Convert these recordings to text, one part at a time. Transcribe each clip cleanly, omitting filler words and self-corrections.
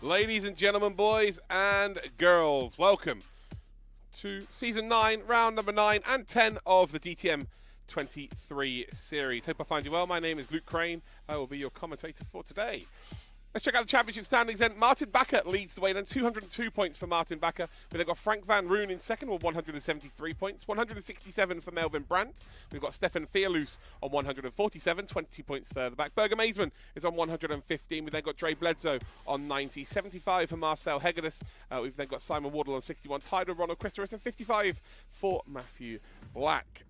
Ladies and gentlemen, boys and girls, welcome to Season 9, Round number 9 and 10 of the DTM 23 series. Hope I find you well. My name is Luke Crane. I will be your commentator for today. Let's check out the championship standings then. Martin Bakker leads the way then, 202 points for Martin Bakker. We've then got Frank van Roon in second with 173 points, 167 for Melvin Brandt. We've got Stefan Fearloose on 147, 20 points further back. Berger Maisman is on 115. We've then got Dre Bledsoe on 90, 75 for Marcel Hegedus. We've then got Simon Wardle on 61, tied with Ronald Christeris, and 55 for Matthew Black.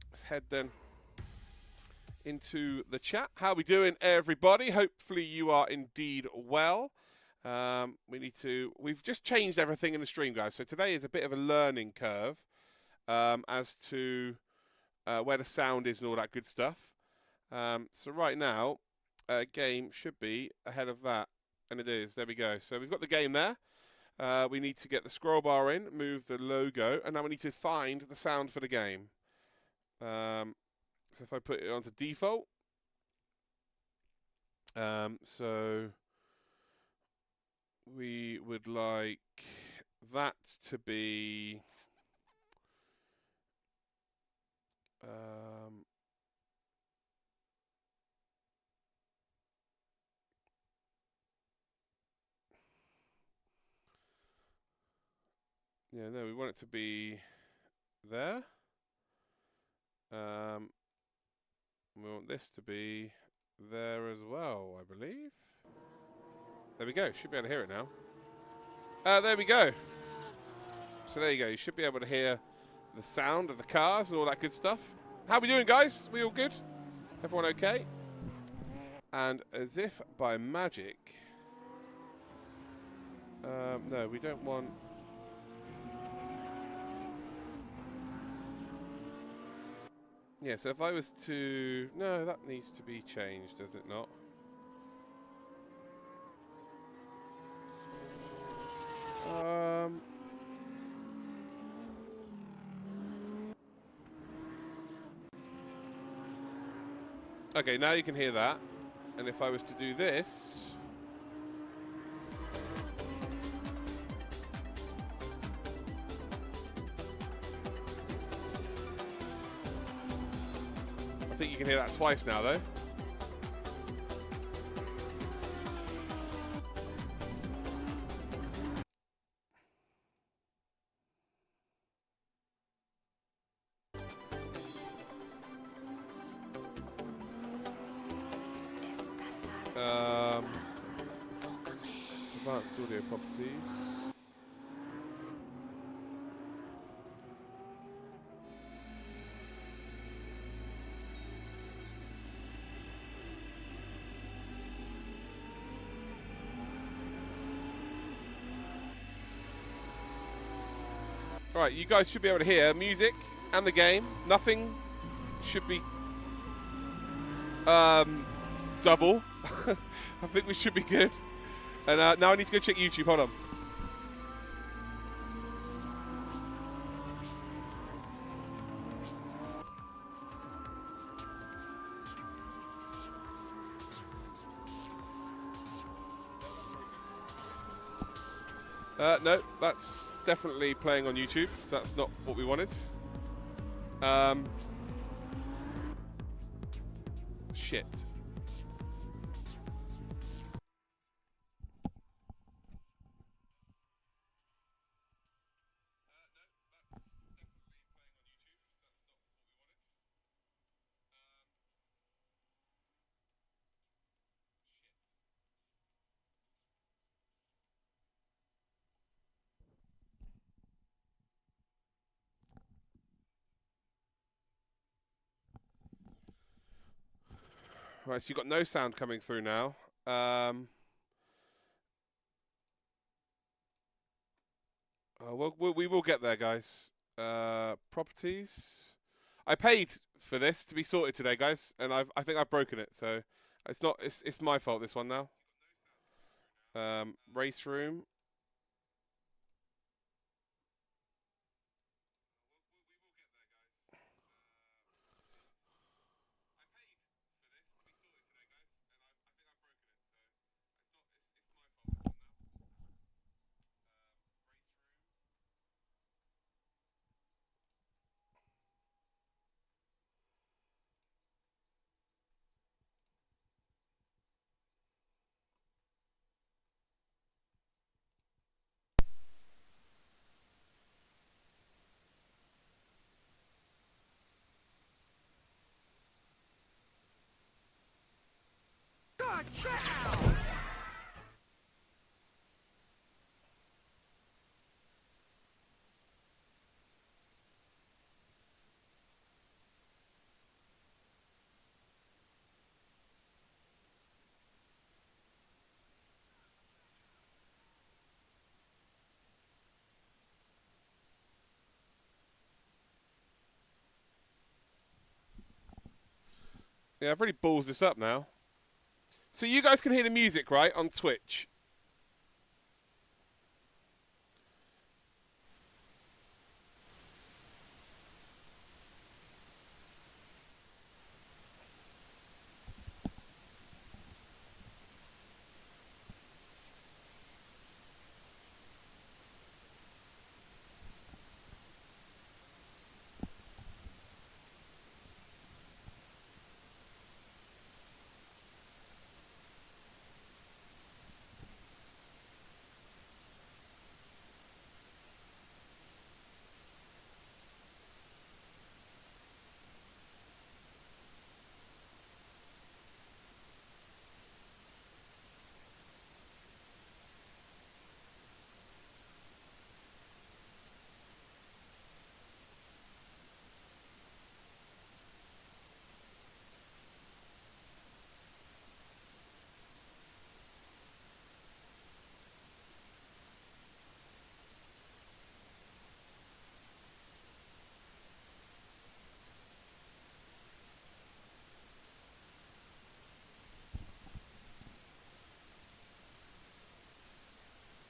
Let's head then into the chat. How are we doing, everybody? Hopefully you are indeed well. We've just changed everything in the stream, guys. So today is a bit of a learning curve as to where the sound is and all that good stuff. So right now, game should be ahead of that, and it is. There we go. So we've got the game there. We need to get the scroll bar in, move the logo, and now we need to find the sound for the game. So if I put it onto default, so we would like that to be we want it to be there. We want this to be there as well, I believe. There we go. Should be able to hear it now. There we go. So there you go. You should be able to hear the sound of the cars and all that good stuff. How we doing, guys? We all good? Everyone okay? And as if by magic... no, we don't want... Yeah, so if I was to... No, that needs to be changed, does it not? Okay, now you can hear that. And if I was to do this... I think you can hear that twice now, though. Advanced audio properties. Right, you guys should be able to hear music and the game. Nothing should be double. I think we should be good. And now I need to go check YouTube. Hold on. No, that's definitely playing on YouTube, so that's not what we wanted. Shit. Right, so you've got no sound coming through now. We will get there, guys. Properties. I paid for this to be sorted today, guys, and I think I've broken it. So it's not. It's my fault. This one now. Race room. Yeah, I've really balls this up now. So you guys can hear the music, right, on Twitch?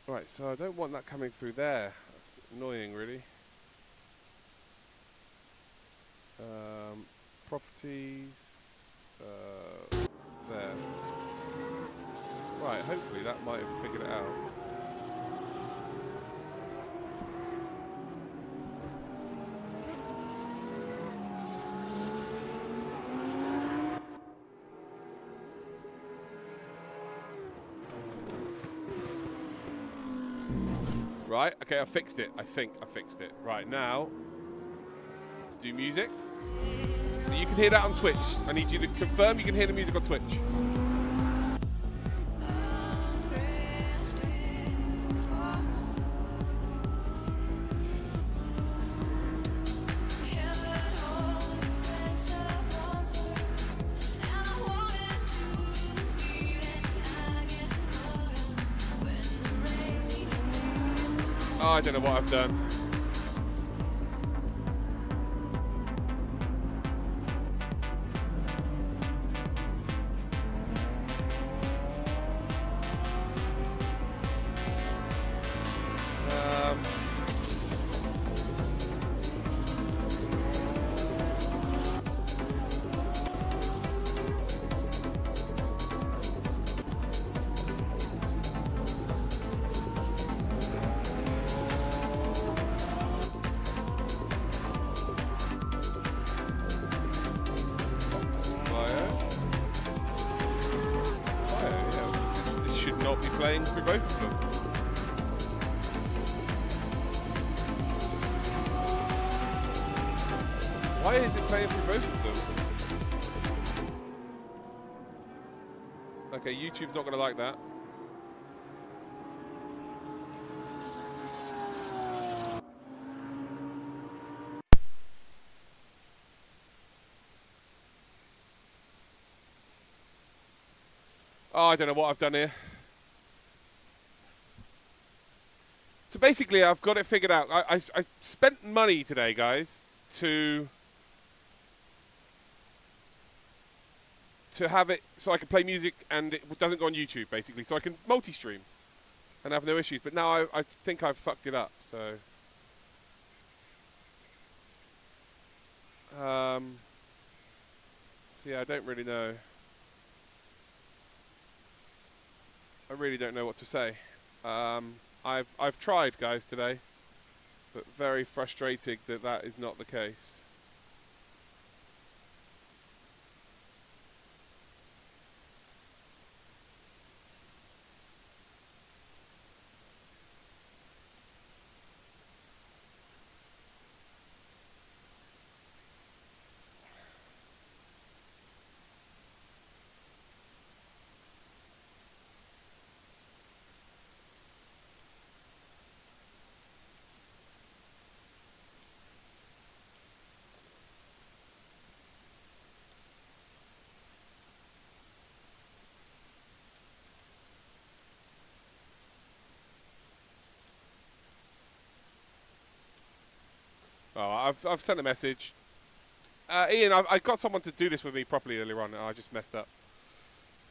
Right, so I don't want that coming through there. That's annoying, really. Properties. There. Right, hopefully that might have figured it out. Right, okay, I fixed it. I think I fixed it. Right, now, let's do music. So you can hear that on Twitch. I need you to confirm you can hear the music on Twitch. Oh, I don't know what I've done. Not be playing through both of them. Why is it playing through both of them? Okay, YouTube's not going to like that. Oh, I don't know what I've done here. So basically, I've got it figured out. I spent money today, guys, to have it so I can play music and it doesn't go on YouTube, basically. So I can multi-stream and have no issues. But now I think I've fucked it up, so... so yeah, I don't really know. I really don't know what to say. I've tried, guys, today, but very frustrating that that is not the case. Oh, I've sent a message. Ian, I got someone to do this with me properly earlier on, and I just messed up.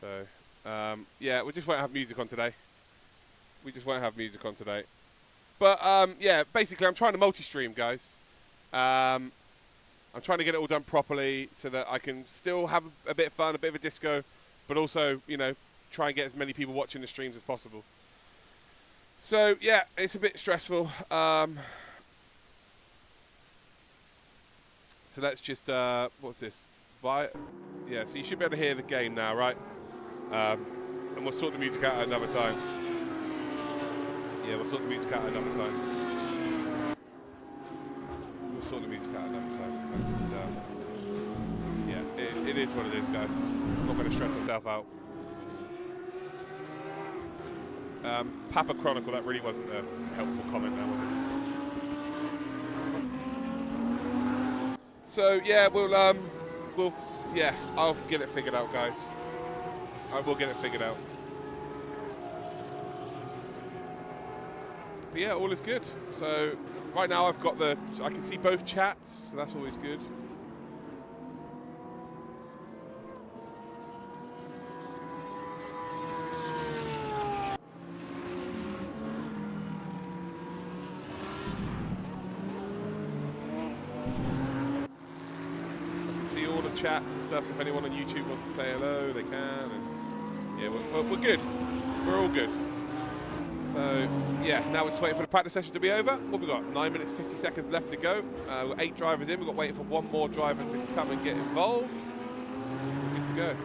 So, yeah, we just won't have music on today. We just won't have music on today. But, yeah, basically I'm trying to multi-stream, guys. I'm trying to get it all done properly so that I can still have a bit of fun, a bit of a disco, but also, you know, try and get as many people watching the streams as possible. So, yeah, it's a bit stressful. So let's just, what's this? Yeah, so you should be able to hear the game now, right? And we'll sort the music out at another time. Yeah, we'll sort the music out at another time. We'll sort the music out another time. I'm just, yeah, it is what it is, guys. I'm not going to stress myself out. Papa Chronicle, that really wasn't a helpful comment now, was it? So yeah, yeah, I'll get it figured out, guys. I will get it figured out. But yeah, all is good. So right now I've got I can see both chats, so that's always good. Chats and stuff, so if anyone on YouTube wants to say hello, they can, and yeah, we're good. We're all good. So yeah, now we're just waiting for the practice session to be over. What we got? 9 minutes 50 seconds left to go. We've got 8 drivers in. We've got waiting for one more driver to come and get involved. We're good to go.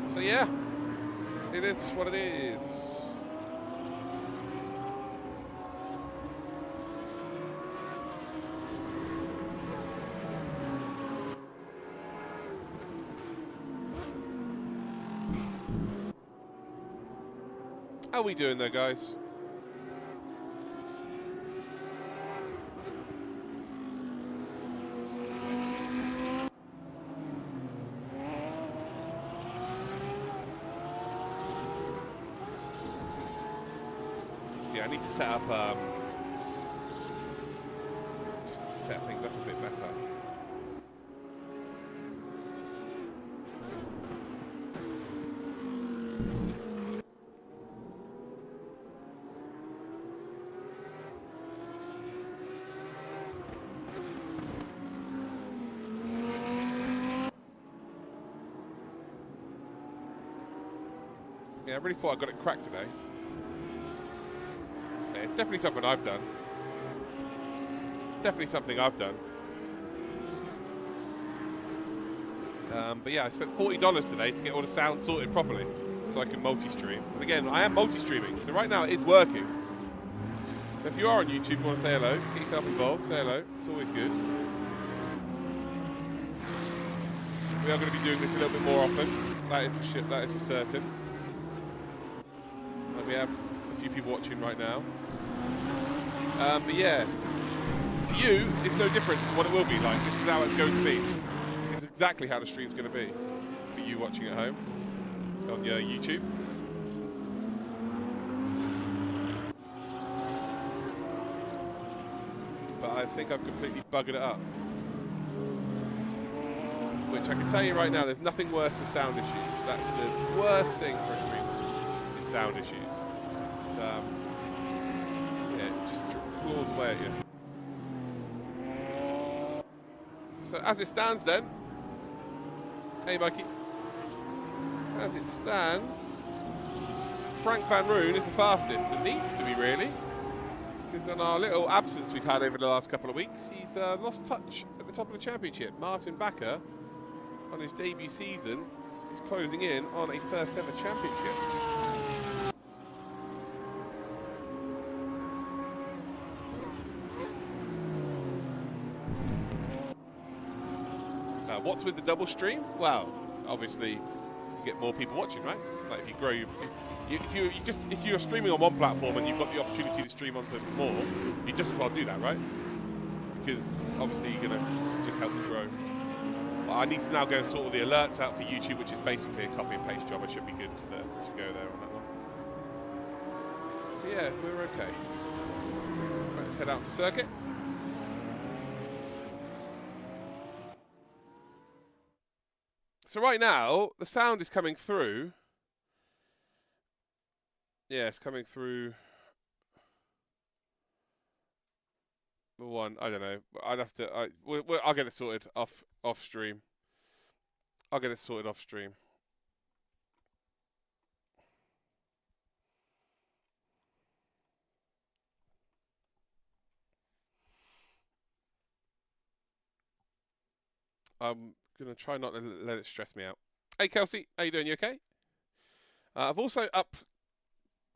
So yeah, it is what it is. How are we doing though, guys? See, I need to set up, just need to set things up a bit better. Yeah, I really thought I got it cracked today. So it's definitely something I've done. It's definitely something I've done. But yeah, I spent $40 today to get all the sound sorted properly so I can multi-stream. And again, I am multi-streaming, so right now it is working. So if you are on YouTube, you want to say hello, get yourself involved, say hello. It's always good. We are going to be doing this a little bit more often. That is for certain. We have a few people watching right now. But yeah, for you, it's no different to what it will be like. This is how it's going to be. This is exactly how the stream's going to be. you watching at home on your YouTube. But I think I've completely buggered it up. Which I can tell you right now, there's nothing worse than sound issues. That's the worst thing for a streamer, is sound issues. It's, yeah, it just claws away at you. So as it stands then, hey Mikey, as it stands, Frank Van Roon is the fastest. It needs to be really, because on our little absence we've had over the last couple of weeks, he's lost touch at the top of the championship. Martin Bakker, on his debut season, is closing in on a first ever championship. What's with the double stream? Well, obviously you get more people watching, right? Like if you grow, if you're streaming on one platform and you've got the opportunity to stream onto more, you just as well do that, right? Because obviously you're gonna just help to grow. Well, I need to now go and sort all the alerts out for YouTube, which is basically a copy and paste job. I should be good to go there on that one. So yeah, we're okay. Right, let's head out to circuit. So right now, the sound is coming through. Yeah, it's coming through. The one, I don't know. I'd have to. I'll get it sorted off stream. I'll get it sorted off stream. I'm gonna try not to let it stress me out. Hey Kelsey, how you doing? You okay? I've also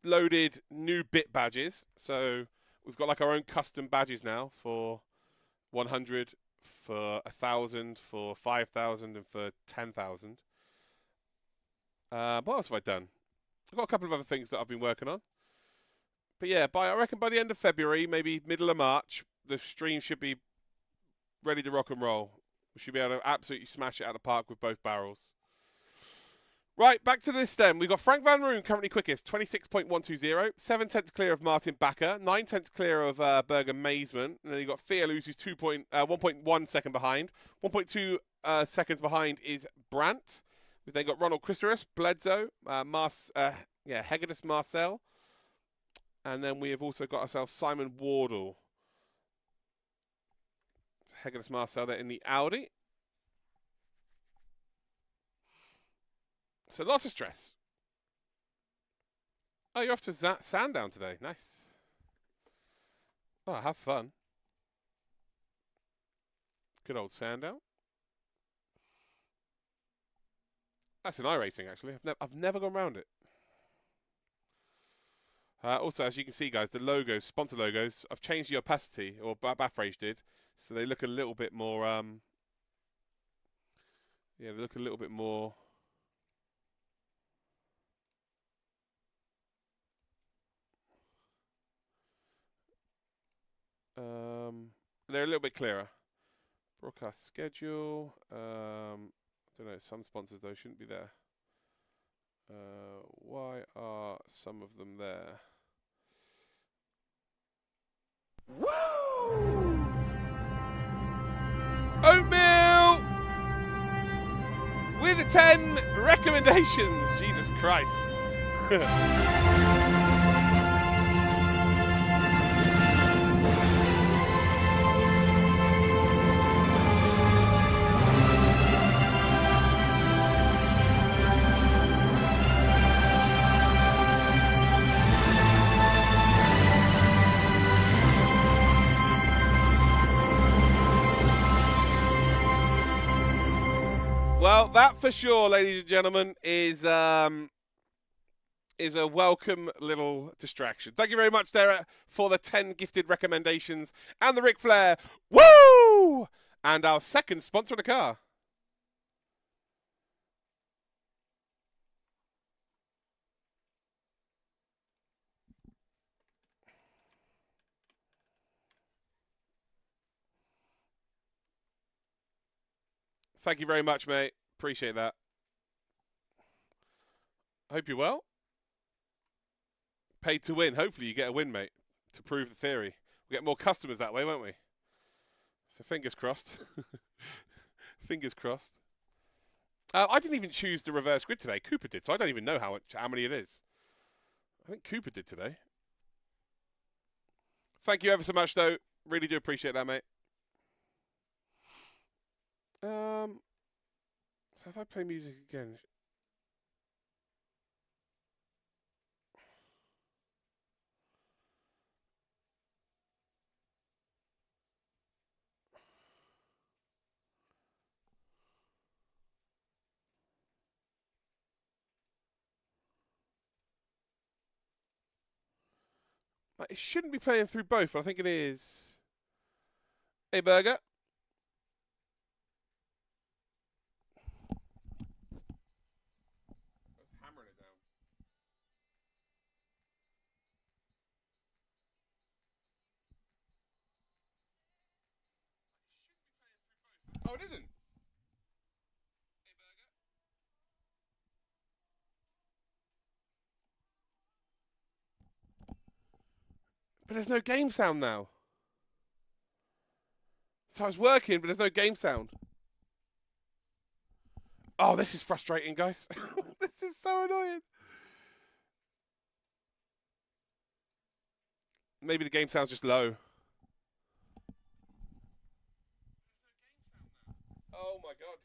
uploaded new bit badges, so we've got like our own custom badges now for 100, for 1,000, for 5,000, and for 10,000. What else have I done? I've got a couple of other things that I've been working on. But yeah, I reckon by the end of February, maybe middle of March, the stream should be ready to rock and roll. We should be able to absolutely smash it out of the park with both barrels. Right, back to this then. We've got Frank Van Roon currently quickest, 26.120. 7 tenths clear of Martin Bakker. 9 tenths clear of Berger Maisman. And then you've got Fearluz, who's 1.1 second behind. 1.2 seconds behind is Brandt. We've then got Ronald Christerus, Bledsoe, Hegedus Marcel. And then we have also got ourselves Simon Wardle. Hegedus Marcel there in the Audi. So lots of stress. Oh, you're off to Sandown today. Nice. Oh, have fun. Good old Sandown. That's an iRacing, actually. I've never gone round it. Also, as you can see, guys, the logos, sponsor logos, I've changed the opacity, or Baffrage did, so they look a little bit more. Yeah, they look a little bit more. They're a little bit clearer. Broadcast schedule. I don't know. Some sponsors though shouldn't be there. Why are some of them there? Woo! Oatmeal with 10 recommendations. Jesus Christ. Well, that for sure, ladies and gentlemen, is a welcome little distraction. Thank you very much, Derek, for the 10 gifted recommendations and the Ric Flair. Woo! And our second sponsor of the car. Thank you very much, mate. Appreciate that. Hope you're well. Paid to win. Hopefully you get a win, mate, to prove the theory. We'll get more customers that way, won't we? So fingers crossed. Fingers crossed. I didn't even choose the reverse grid today. Cooper did, so I don't even know how many it is. I think Cooper did today. Thank you ever so much, though. Really do appreciate that, mate. So if I play music again... It shouldn't be playing through both, but I think it is. Hey, Burger. That's hammering it down. Oh, it isn't. Hey, Burger. But there's no game sound now. So I was working, but there's no game sound. Oh, this is frustrating, guys. This is so annoying. Maybe the game sound's just low. Oh my god.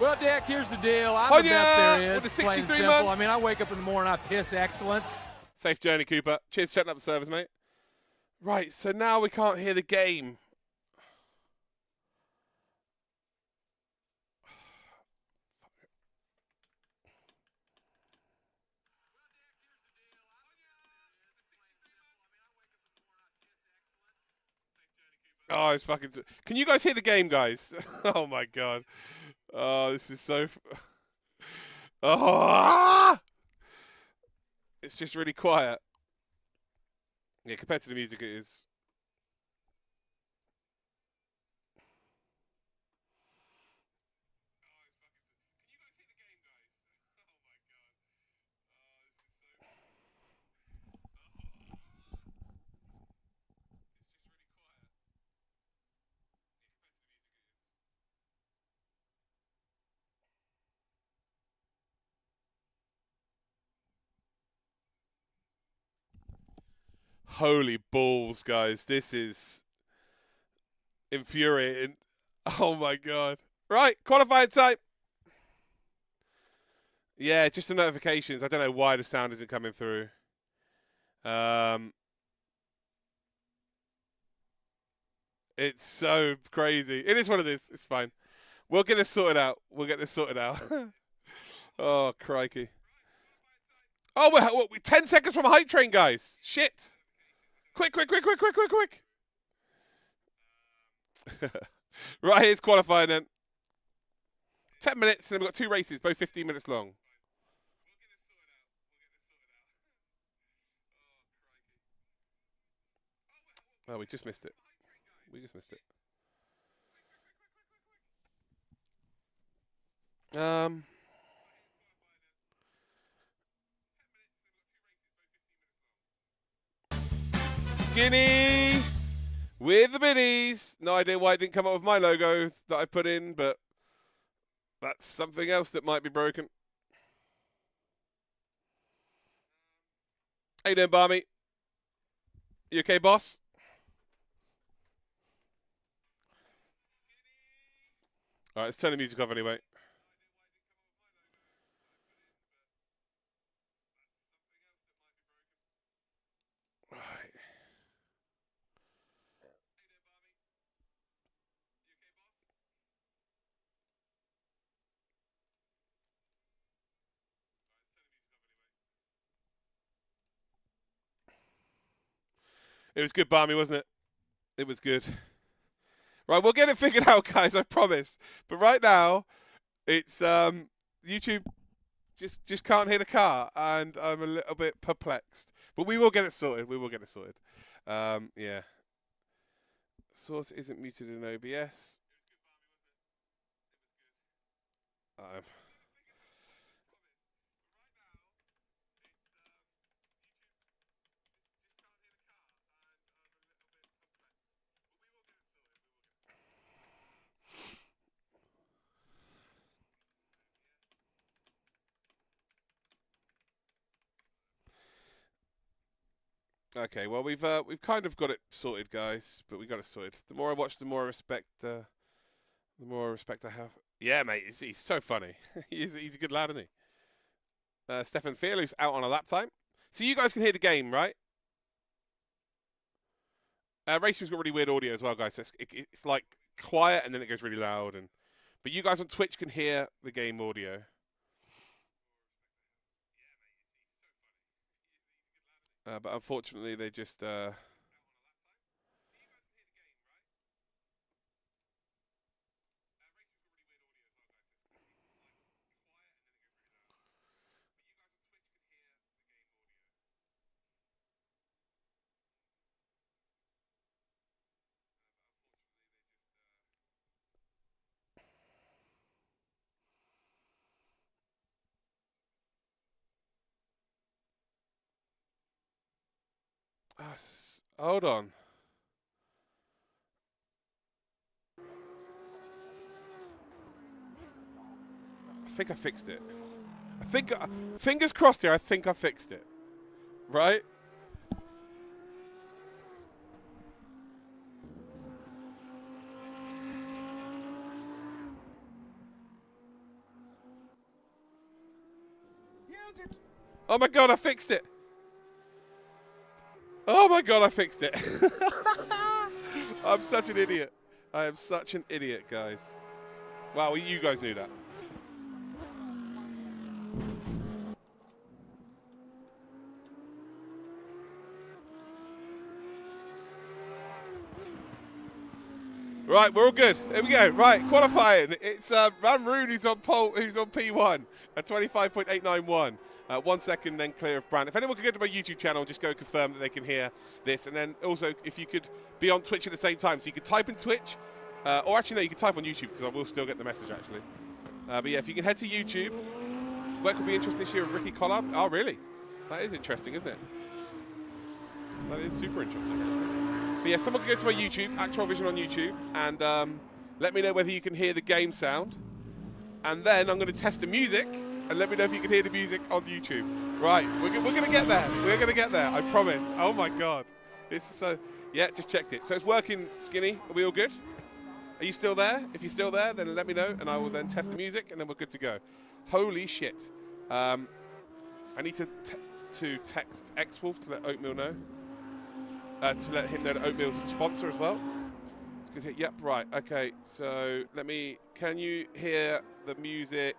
Well, Dick, here's the deal. I'm Oh, the yeah! best there With is. the Plain and 63 simple. months. I mean, I wake up in the morning, I piss excellence. Safe journey, Cooper. Cheers for setting up the service, mate. Right, so now we can't hear the game. Oh, it's fucking... Can you guys hear the game, guys? Oh, my God. Oh, this is so... Oh! It's just really quiet. Yeah, compared to the music, it is. Holy balls, guys. This is infuriating. Oh, my God. Right, qualifying time. Yeah, just the notifications. I don't know why the sound isn't coming through. It's so crazy. It is what it is. It's fine. We'll get this sorted out. We'll get this sorted out. Oh, crikey. Oh, we're 10 seconds from a height train, guys. Shit. Quick, quick, quick, quick, quick, quick, quick. Right, here's qualifying then. 10 minutes, and then we've got 2 races, both 15 minutes long. Oh, we just missed it. We just missed it. Skinny with the biddies. No idea why it didn't come up with my logo that I put in, but that's something else that might be broken. How you doing, Barmy? You okay, boss? All right, let's turn the music off anyway. Right. It was good, Barmy, wasn't it? It was good. Right, we'll get it figured out, guys, I promise. But right now, it's YouTube just can't hear the car, and I'm a little bit perplexed. But we will get it sorted. We will get it sorted. Yeah. Source isn't muted in OBS. Okay, well we've kind of got it sorted, guys. But we got it sorted. The more I watch, the more respect. The more respect I have. Yeah, mate, he's so funny. he's a good lad, isn't he? Stefan Fearless out on a lap time. So you guys can hear the game, right? Racing's got really weird audio as well, guys. So it's like quiet and then it goes really loud. But you guys on Twitch can hear the game audio. But unfortunately, they just... hold on. I think I fixed it. Fingers crossed here, I think I fixed it. Right? Oh my god, I fixed it. Oh my god, I fixed it. I'm such an idiot. I am such an idiot, guys. Wow, you guys knew that. Right, we're all good. Here we go. Right, qualifying. It's Van Roon who's on P1 at 25.891. 1 second, then clear of Brand. If anyone could go to my YouTube channel, just go confirm that they can hear this. And then also, if you could be on Twitch at the same time. So you could type in Twitch, or actually, no, you can type on YouTube because I will still get the message, actually. But yeah, if you can head to YouTube, what could be interesting this year of Ricky Collab? Oh, really? That is interesting, isn't it? That is super interesting, actually. But yeah, someone can go to my YouTube, Actual Vision on YouTube, and let me know whether you can hear the game sound. And then I'm going to test the music, and let me know if you can hear the music on YouTube. Right, we're going to get there. We're going to get there, I promise. Oh my God. This is so... Yeah, just checked it. So it's working, Skinny. Are we all good? Are you still there? If you're still there, then let me know, and I will then test the music, and then we're good to go. Holy shit. I need to text X-Wolf to let Oatmeal know. To let him know that Oatmeal's a sponsor as well. It's good hit. Yep, right. Okay, so can you hear the music?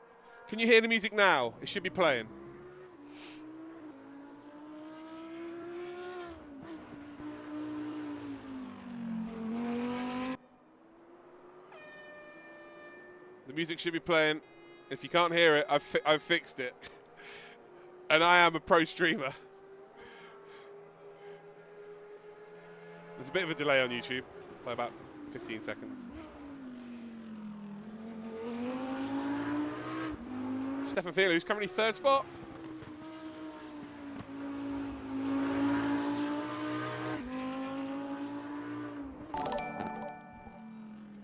Can you hear the music now? It should be playing. The music should be playing. If you can't hear it, I've fixed it. And I am a pro streamer. There's a bit of a delay on YouTube by about 15 seconds. Stefan Fearley, who's currently third spot.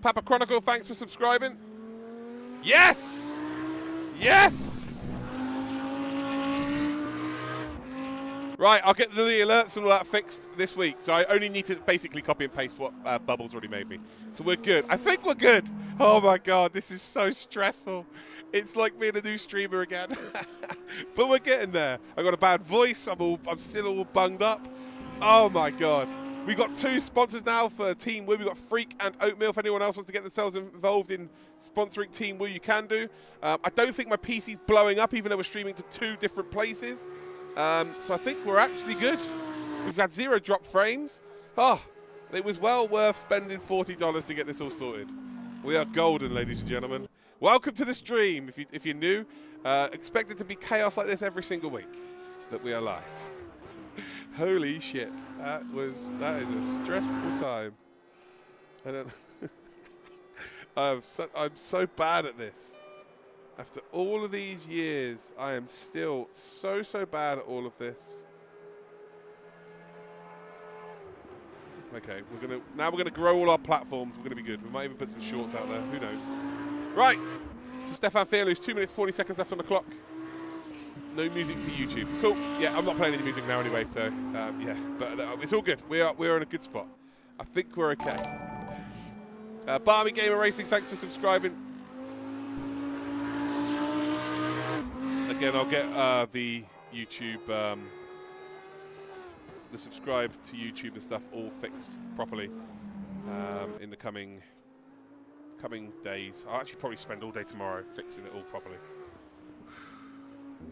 Papa Chronicle, thanks for subscribing. Yes! Yes! Right, I'll get the alerts and all that fixed this week. So I only need to basically copy and paste what Bubbles already made me. So we're good. I think we're good. Oh my God, this is so stressful. It's like being a new streamer again. But we're getting there. I've got a bad voice. I'm still all bunged up. Oh my God. We've got 2 sponsors now for Team Woo. We've got Freak and Oatmeal. If anyone else wants to get themselves involved in sponsoring Team Woo, you can do. I don't think my PC's blowing up, even though we're streaming to 2 different places. So I think we're actually good. We've had 0 drop frames. Oh, It was well worth spending $40 to get this all sorted. We are golden, ladies and gentlemen. Welcome to the stream. If you're new, expect it to be chaos like this every single week that we are live. Holy shit, that is a stressful time. I don't. I'm so bad at this. After all of these years, I am still so bad at all of this. Okay, we're gonna grow all our platforms. We're gonna be good. We might even put some shorts out there. Who knows? Right. So Stefan Fearless, 2 minutes 40 seconds left on the clock. No music for YouTube. Cool. Yeah, I'm not playing any music now anyway. So yeah, but it's all good. We're in a good spot. I think we're okay. Barmy Gamer Racing, thanks for subscribing. Again, I'll get the YouTube, the subscribe to YouTube and stuff all fixed properly in the coming days. I'll actually probably spend all day tomorrow fixing it all properly.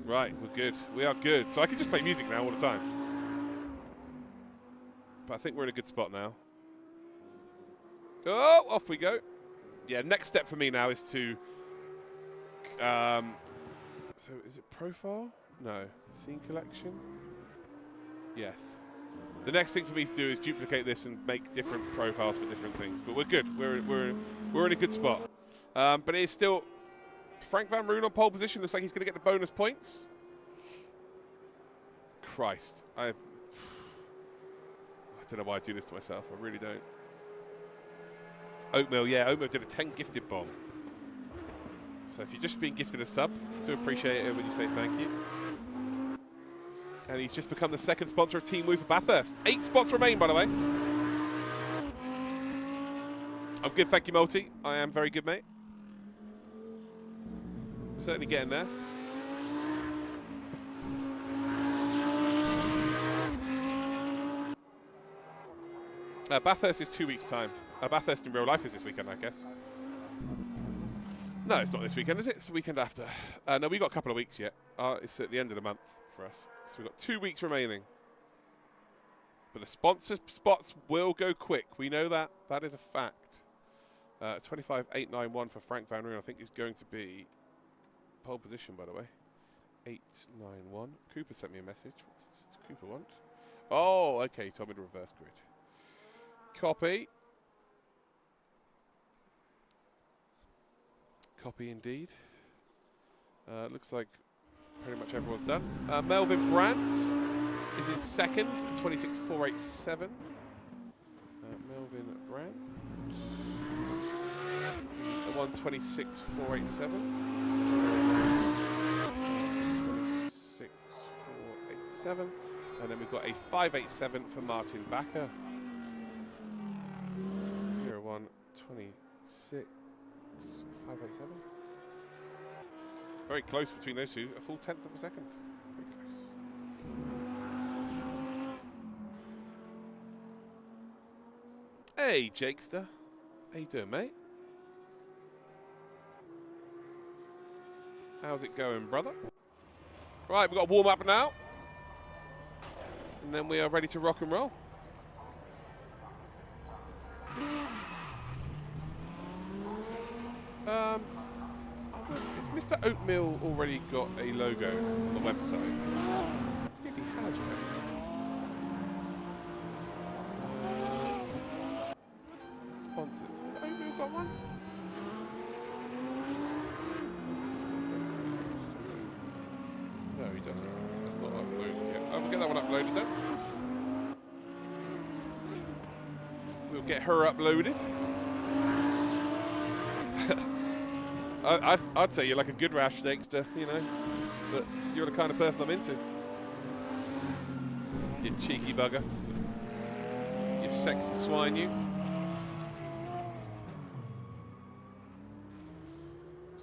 Right, we're good. We are good. So I can just play music now all the time. But I think we're in a good spot now. Oh, off we go. Yeah, next step for me now is to... so is it profile? No. Scene collection? Yes. The next thing for me to do is duplicate this and make different profiles for different things. But we're good. We're in a good spot. But it is still... Frank Van Roon on pole position. Looks like he's going to get the bonus points. Christ. I don't know why I do this to myself. I really don't. Oatmeal, yeah. Oatmeal did a 10 gifted bomb. So if you're just being gifted a sub, do appreciate it when you say thank you. And he's just become the second sponsor of Team Woo for Bathurst. 8 spots remain, by the way. I'm good, thank you, Multi. I am very good, mate. Certainly getting there. Bathurst is 2 weeks' time. Bathurst in real life is this weekend, I guess. No, it's not this weekend, is it? It's the weekend after. No, we've got a couple of weeks yet. It's at the end of the month for us. So we've got 2 weeks remaining. But the sponsor spots will go quick. We know that. That is a fact. 25.891 for Frank Van Roon, I think, is going to be pole position, by the way. 891. Cooper sent me a message. What does Cooper want? Oh, okay. He told me to reverse grid. Copy. Copy indeed. Looks like pretty much everyone's done. Melvin Brandt is in second, 26.487. Melvin Brandt. 126.487. 26.487. And then we've got a 587 for Martin Backer. 0126. 587. Very close between those two. A full 10th of a second. Very close. Hey, Jakester. How you doing, mate? How's it going, brother? Right, we've got a warm up now. And then we are ready to rock and roll. Has Mr. Oatmeal already got a logo on the website? I think he has, right? Sponsors. Has Oatmeal got one? No, he doesn't. That's not uploaded yet. Oh, we'll get that one uploaded then. We'll get her uploaded. I'd say you're like a good rash Dexter, you know, but you're the kind of person I'm into. You cheeky bugger. You sexy swine, you.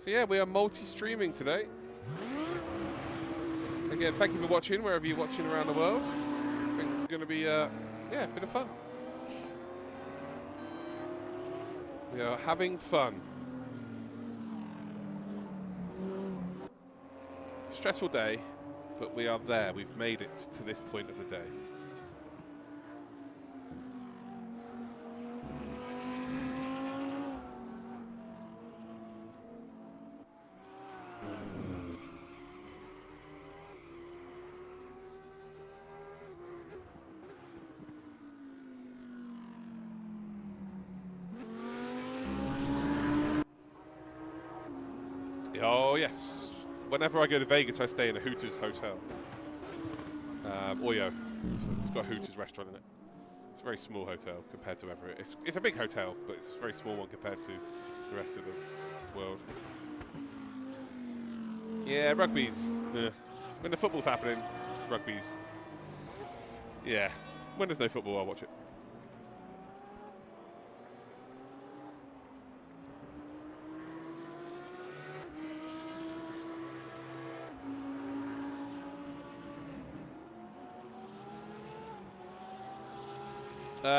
So yeah, we are multi-streaming today. Again, thank you for watching, wherever you're watching around the world. I think it's going to be, yeah, a bit of fun. We are having fun. Stressful day, but we are there. We've made it to this point of the day. Oh, yes. Whenever I go to Vegas, I stay in a Hooters hotel. Oyo. It's got a Hooters restaurant in it. It's a very small hotel compared to every. It's a big hotel, but it's a very small one compared to the rest of the world. Yeah, rugby's. When the football's happening, rugby's. Yeah. When there's no football, I'll watch it.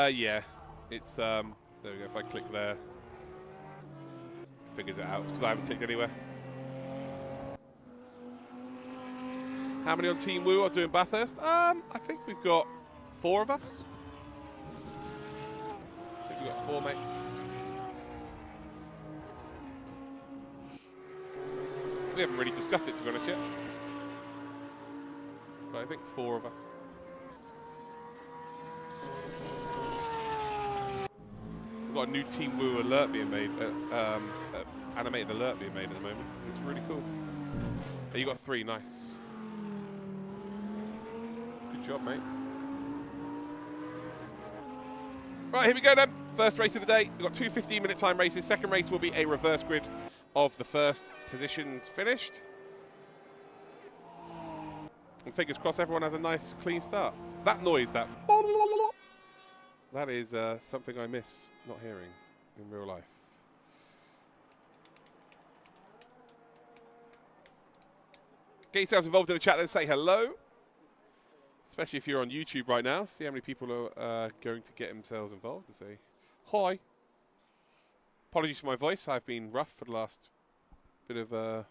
Yeah, it's there we go. If I click there, figures it out. It's because I haven't clicked anywhere. How many on Team Woo are doing Bathurst? I think we've got 4 of us. I think we've got 4, mate. We haven't really discussed it, to be honest, yet. But I think 4 of us. We've got a new Team Woo alert being made, animated alert being made at the moment. It's really cool. Oh, you got 3, nice. Good job, mate. Right, here we go then. First race of the day. We've got 2 15-minute time races. Second race will be a reverse grid of the first positions finished. And fingers crossed everyone has a nice, clean start. That noise, that is something I miss not hearing in real life. Get yourselves involved in the chat then, say hello. Especially if you're on YouTube right now. See how many people are going to get themselves involved and say hi. Apologies for my voice. I've been rough for the last bit of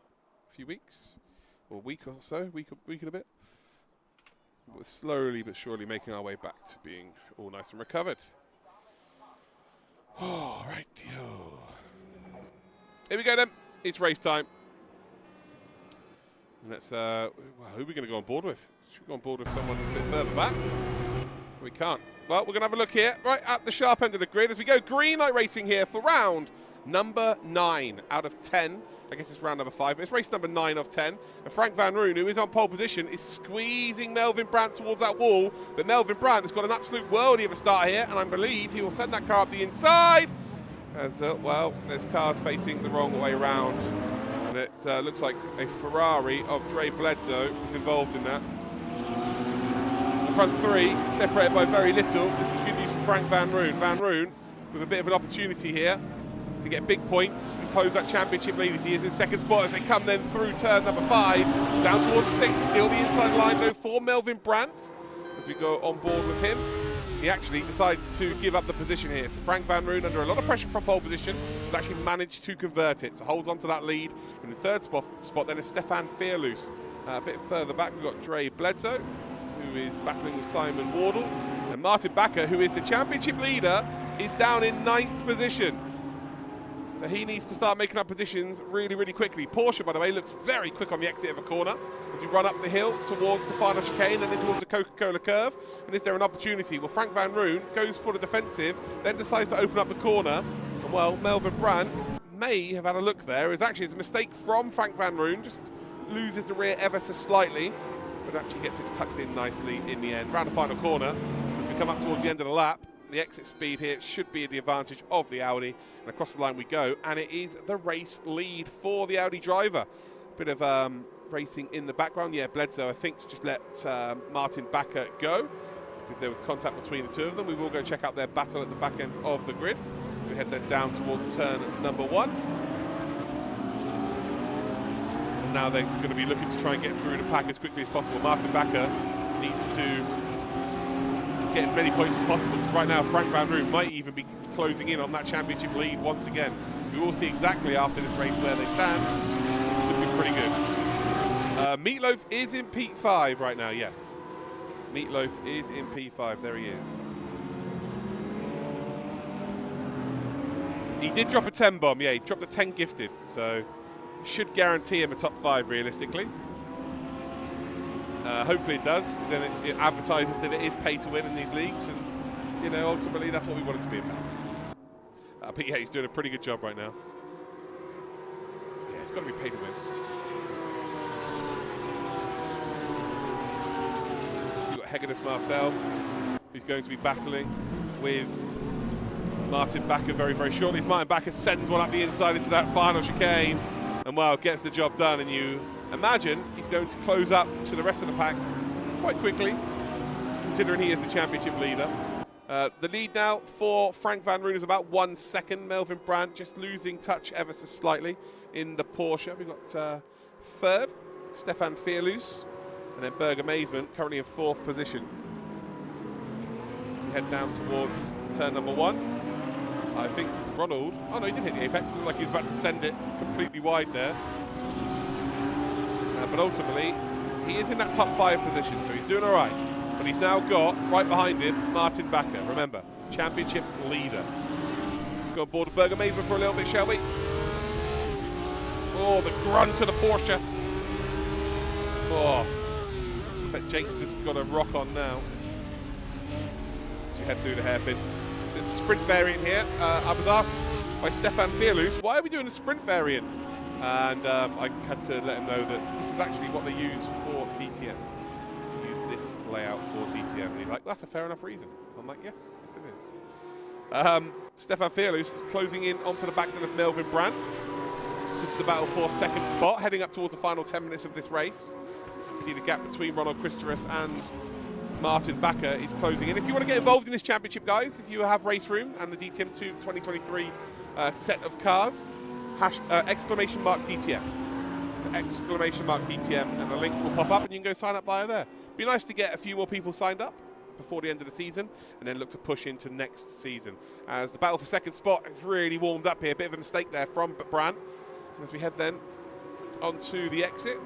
few weeks. Or week or so. Week and a bit. We're slowly but surely making our way back to being all nice and recovered. All right, here we go then. It's race time. And let's, who are we going to go on board with? Should we go on board with someone a bit further back? We can't. Well, we're going to have a look here, right at the sharp end of the grid as we go. Green light racing here for round number 9 out of 10. I guess it's round number 5, but it's race number 9 of 10. And Frank Van Roon, who is on pole position, is squeezing Melvin Brandt towards that wall. But Melvin Brandt has got an absolute worldie of a start here, and I believe he will send that car up the inside. As, well, there's cars facing the wrong way around. And it looks like a Ferrari of Dre Bledsoe is involved in that. The front 3 separated by very little. This is good news for Frank Van Roon. Van Roon with a bit of an opportunity here to get big points and close that championship lead as he is in second spot as they come then through turn number 5, down towards 6, still the inside line though for Melvin Brandt as we go on board with him. He actually decides to give up the position here. So Frank Van Roon, under a lot of pressure from pole position, has actually managed to convert it. So holds on to that lead. In the third spot then is Stefan Fearloose. A bit further back we've got Dre Bledsoe, who is battling with Simon Wardle. And Martin Bakker, who is the championship leader, is down in 9th position. So he needs to start making up positions really, really quickly. Porsche, by the way, looks very quick on the exit of a corner as we run up the hill towards the final chicane and then towards the Coca-Cola curve. And is there an opportunity? Well, Frank Van Roon goes for the defensive, then decides to open up the corner. And, well, Melvin Brandt may have had a look there. It's actually a mistake from Frank Van Roon, just loses the rear ever so slightly, but actually gets it tucked in nicely in the end. Round the final corner, as we come up towards the end of the lap, the exit speed here should be at the advantage of the Audi, and across the line we go, and it is the race lead for the Audi driver. Bit of racing in the background. Yeah, Bledsoe, I think, just let Martin Bakker go because there was contact between the two of them. We will go check out their battle at the back end of the grid. So we head then down towards turn number 1. And now they're going to be looking to try and get through the pack as quickly as possible. Martin Bakker needs to get as many points as possible because right now Frank Van Roon might even be closing in on that championship lead once again. We will see exactly after this race where they stand. It's looking pretty good. Meatloaf is in P5 right now, yes. Meatloaf is in P5, there he is. He did drop a 10 bomb, yeah, he dropped a 10 gifted, so should guarantee him a top 5 realistically. Hopefully it does, because then it advertises that it is pay to win in these leagues, and you know, ultimately that's what we want it to be about. But yeah, he's doing a pretty good job right now. Yeah, It's got to be pay to win. You've got Hegedus Marcel, who's going to be battling with Martin Bakker very, very shortly. As Martin Bakker sends one up the inside into that final chicane and, well, gets the job done. And you imagine he's going to close up to the rest of the pack quite quickly, considering he is the championship leader. The lead now for Frank van Roon is about 1 second. Melvin Brandt just losing touch ever so slightly in the Porsche. We've got third, Stefan Fearloos, and then Berger Maisman currently in fourth position. As we head down towards turn number 1. I think Ronald, oh no, he did hit the apex. It looked like he was about to send it completely wide there. But ultimately, he is in that top 5 position, so he's doing all right. But he's now got, right behind him, Martin Bakker. Remember, championship leader. Let's go on board with Berger Maisman for a little bit, shall we? Oh, the grunt to the Porsche. Oh, I bet Jakesta's got a rock on now. So you head through the hairpin. So it's a sprint variant here. I was asked by Stefan Fearloos, why are we doing a sprint variant? And I had to let him know that this is actually what they use for DTM. This layout for DTM, and he's like, that's a fair enough reason. I'm like, yes it is. Stefan Fearloos closing in onto the back end of Melvin Brandt. This is the battle for second spot, heading up towards the final 10 minutes of this race. See the gap between Ronald Christeris and Martin Bakker is closing in. If you want to get involved in this championship, guys, if you have Race Room and the DTM 2023 set of cars, exclamation mark DTM. So exclamation mark DTM, and the link will pop up and you can go sign up via there. Be nice to get a few more people signed up before the end of the season and then look to push into next season. As the battle for second spot has really warmed up here. A bit of a mistake there from Brandt. As we head then onto the exit.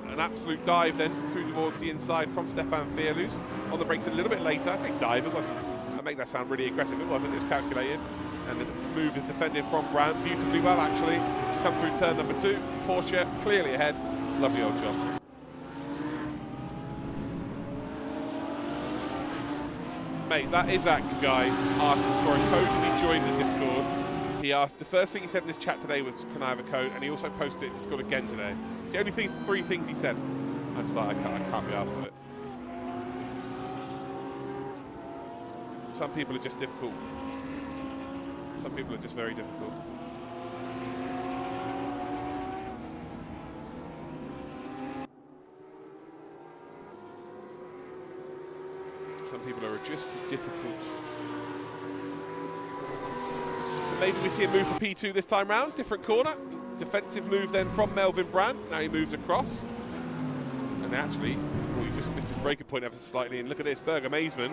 An absolute dive then through towards the inside from Stefan Fearloos. On the brakes a little bit later. I say dive, it wasn't. I make that sound really aggressive. It wasn't, it was calculated. And the move is defended from Brandt beautifully well, actually. To come through turn number 2. Porsche clearly ahead. Lovely old job. Mate, that is that guy asking for a code as he joined the Discord. He asked, the first thing he said in this chat today was, can I have a code? And he also posted it in Discord again today. It's the only 3 things he said. I just thought, I can't be asked of it. Some people are just difficult. Some people are just very difficult. Some people are just difficult. So maybe we see a move for P2 this time round. Different corner. Defensive move then from Melvin Brandt. Now he moves across. And actually, he just missed his breaking point ever so slightly. And look at this, Berger Maisman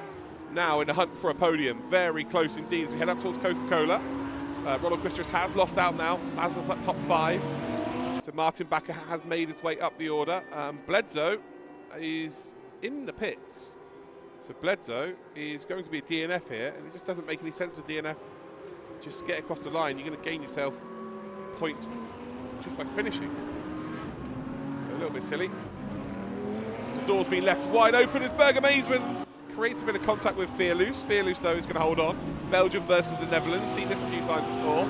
now in the hunt for a podium. Very close indeed as we head up towards Coca-Cola. Ronald Christeris has lost out now, as of that top 5. So Martin Bakker has made his way up the order. Bledsoe is in the pits. So Bledsoe is going to be a DNF here, and it just doesn't make any sense to DNF. Just get across the line, you're going to gain yourself points just by finishing. So a little bit silly. So door's been left wide open as Berger Maisman creates a bit of contact with Fearloos. Fearloos, though, is going to hold on. Belgium versus the Netherlands, seen this a few times before.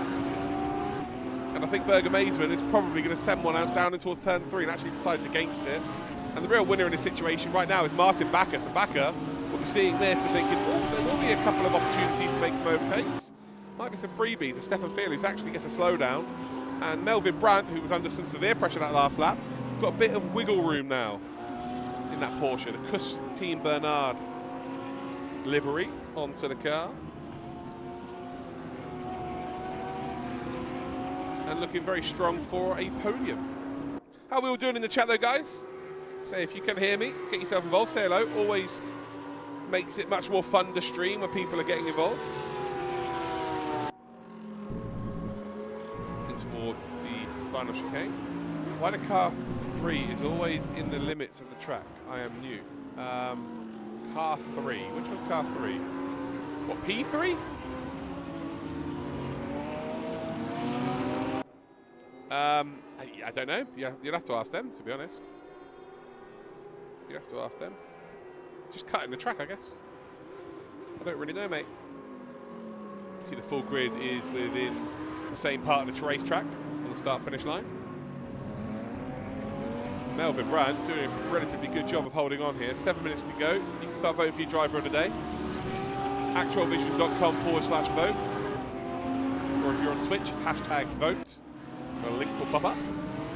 And I think Berger Maisman is probably going to send one out down in towards turn 3 and actually decides against it. And the real winner in this situation right now is Martin Bakker. So Bakker will be seeing this and thinking, oh, there will be a couple of opportunities to make some overtakes. Might be some freebies as Stefan Fearloos actually gets a slowdown. And Melvin Brandt, who was under some severe pressure that last lap, has got a bit of wiggle room now in that Porsche. The Kuss Team Bernard livery onto the car. And looking very strong for a podium. How are we all doing in the chat though, guys? Say if you can hear me, get yourself involved, say hello. Always makes it much more fun to stream when people are getting involved. In towards the final chicane. Why the car 3 is always in the limits of the track? I am new. Car 3. Which one's car 3? What, P3? I don't know. Yeah, you'll have to ask them, to be honest. You have to ask them. Just cutting the track, I guess. I don't really know, mate. See, the full grid is within the same part of the racetrack, on the start-finish line. Melvin Brandt doing a relatively good job of holding on here. 7 minutes to go. You can start voting for your driver of the day. actualvision.com/vote. Or if you're on Twitch, it's #vote. A link will pop up. You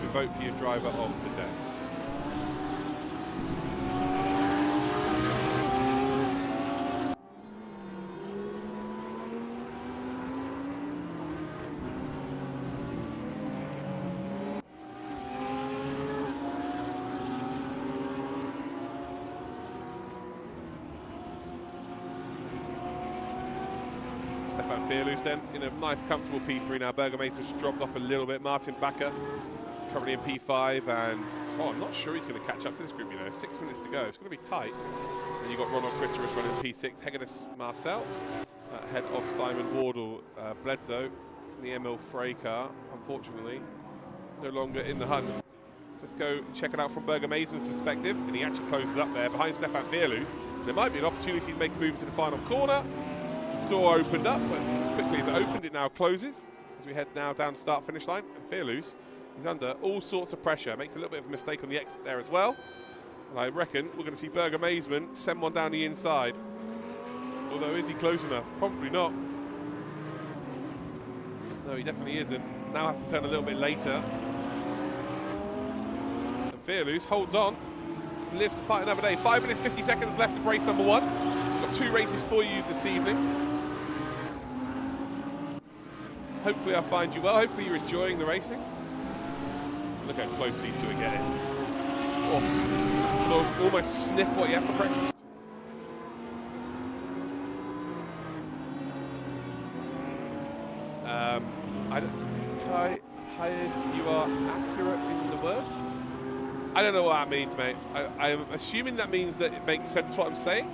can vote for your driver of the day. Stefan Fearloose then in a nice comfortable P3 now. Burgermeister's dropped off a little bit. Martin Bakker currently in P5, and I'm not sure he's going to catch up to this group, 6 minutes to go. It's going to be tight. And you've got Ronald Christopher running P6, Hegenis Marcel ahead of Simon Wardle. Bledsoe in the Emil Frey car, unfortunately, no longer in the hunt. So let's go and check it out from Burgermeister's perspective, and he actually closes up there behind Stefan Fearloose. There might be an opportunity to make a move into the final corner. Door opened up, but as quickly as it opened, it now closes as we head now down the start-finish line. And Fearloose, he's under all sorts of pressure. Makes a little bit of a mistake on the exit there as well. And I reckon we're going to see Burgermeister send one down the inside. Although, is he close enough? Probably not. No, he definitely isn't. Now has to turn a little bit later. And Fearloose holds on, lives to fight another day. 5 minutes, 50 seconds left of race number 1. Got 2 races for you this evening. Hopefully I'll find you well. Hopefully you're enjoying the racing. Look how close these two are getting. Oh, almost sniff what you have for breakfast. You are accurate in the words? I don't know what that means, mate. I'm assuming that means that it makes sense what I'm saying.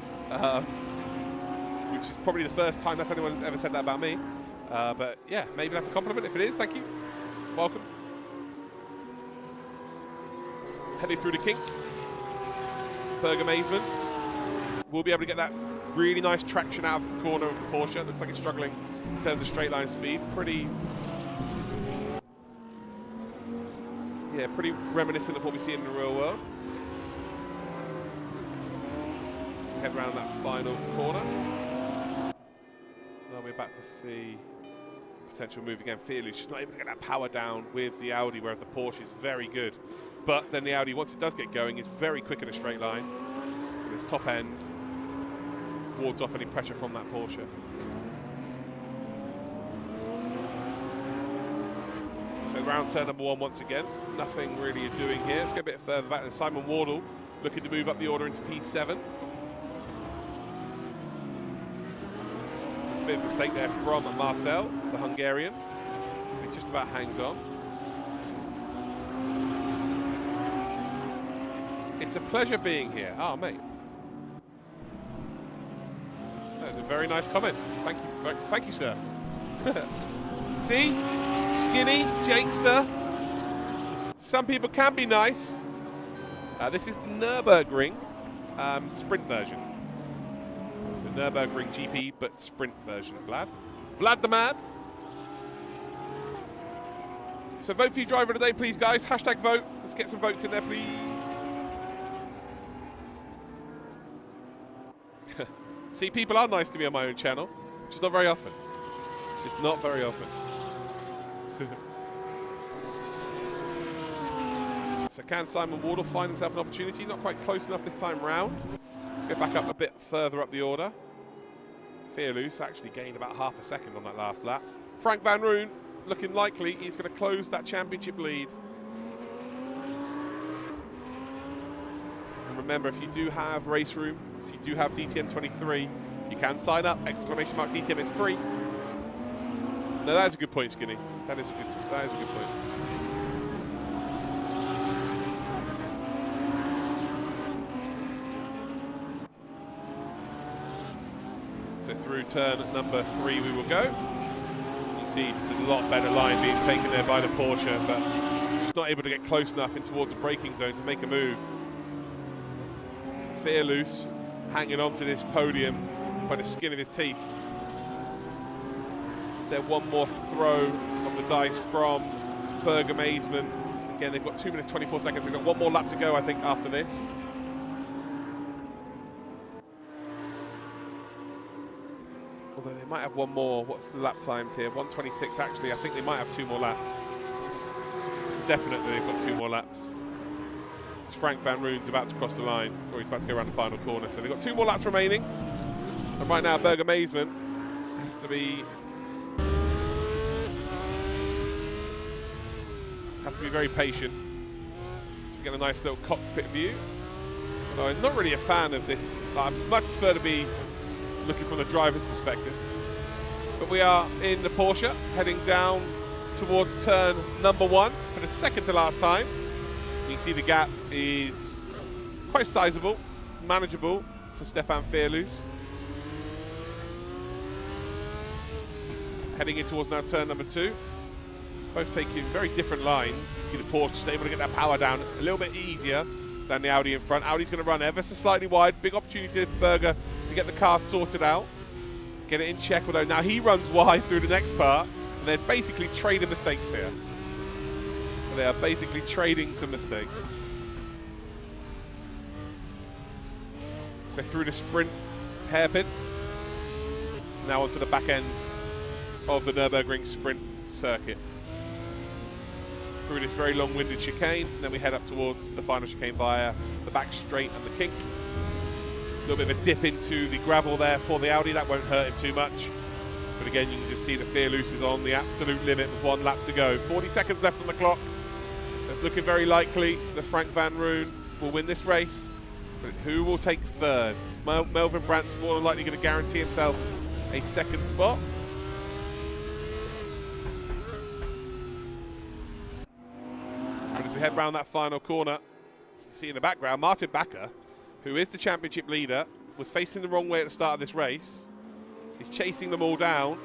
Which is probably the first time that's anyone's ever said that about me. But yeah, maybe that's a compliment. If it is, thank you. Welcome. Heading through the kink. Burgermeister will be able to get that really nice traction out of the corner of the Porsche. Looks like it's struggling in terms of straight line speed. Pretty reminiscent of what we see in the real world. Head around that final corner. Now we're about to see potential move again. Fearloose just not able to get that power down with the Audi, whereas the Porsche is very good. But then the Audi, once it does get going, is very quick in a straight line. And its top end wards off any pressure from that Porsche. So round turn number 1 once again. Nothing really you're doing here. Let's go a bit further back. And Simon Wardle looking to move up the order into P7. Bit of a mistake there from Marcel, the Hungarian, who just about hangs on. It's a pleasure being here. Oh, mate. That is a very nice comment. Thank you, sir. See? Skinny, Jakester. Some people can be nice. This is the Nürburgring sprint version. So Nürburgring GP, but sprint version of Vlad. Vlad the Mad. So vote for your driver today, please, guys. #vote. Let's get some votes in there, please. See, people are nice to me on my own channel. Just not very often. Just not very often. So can Simon Wardle find himself an opportunity? Not quite close enough this time round. Let's go back up a bit further up the order. Fearloose actually gained about half a second on that last lap. Frank Van Roon looking likely he's going to close that championship lead. And remember, if you do have race room, if you do have DTM 23, you can sign up. ! DTM, it's free. No, that is a good point, Skinny. That is a good point. So through turn number 3 we will go. You can see just a lot better line being taken there by the Porsche, but just not able to get close enough in towards the braking zone to make a move. So Fearloose hanging on to this podium by the skin of his teeth. Is there one more throw of the dice from Berger Mazeman. Again, they've got 2 minutes 24 seconds. They've got one more lap to go, I think, after this. Although they might have one more. What's the lap times here? 1:26 actually. I think they might have 2 more laps. So definitely they've got 2 more laps. Frank Van Roon's about to cross the line, or he's about to go around the final corner. So they've got 2 more laps remaining. And right now, Berger Mazeman has to be very patient. So we get a nice little cockpit view. Although I'm not really a fan of this. I much prefer to be looking from the driver's perspective. But we are in the Porsche, heading down towards turn number 1 for the second to last time. You can see the gap is quite sizable, manageable for Stefan Fearloose. Heading in towards now turn number 2. Both taking very different lines. You can see the Porsche able to get that power down a little bit easier than the Audi in front. Audi's going to run ever so slightly wide. Big opportunity for Berger to get the car sorted out. Get it in check, although now he runs wide through the next part. And they're basically trading mistakes here. So they are basically trading some mistakes. So through the sprint hairpin. Now onto the back end of the Nürburgring sprint circuit. Through this very long-winded chicane, and then we head up towards the final chicane via the back straight and the kink. A little bit of a dip into the gravel there for the Audi. That won't hurt him too much. But again, you can just see the Fearloose is on the absolute limit with 1 lap to go. 40 seconds left on the clock. So it's looking very likely that Frank Van Roon will win this race. But who will take third? Melvin Brandt's more than likely going to guarantee himself a second spot. But as we head round that final corner, you can see in the background, Martin Bakker, who is the championship leader, was facing the wrong way at the start of this race. He's chasing them all down,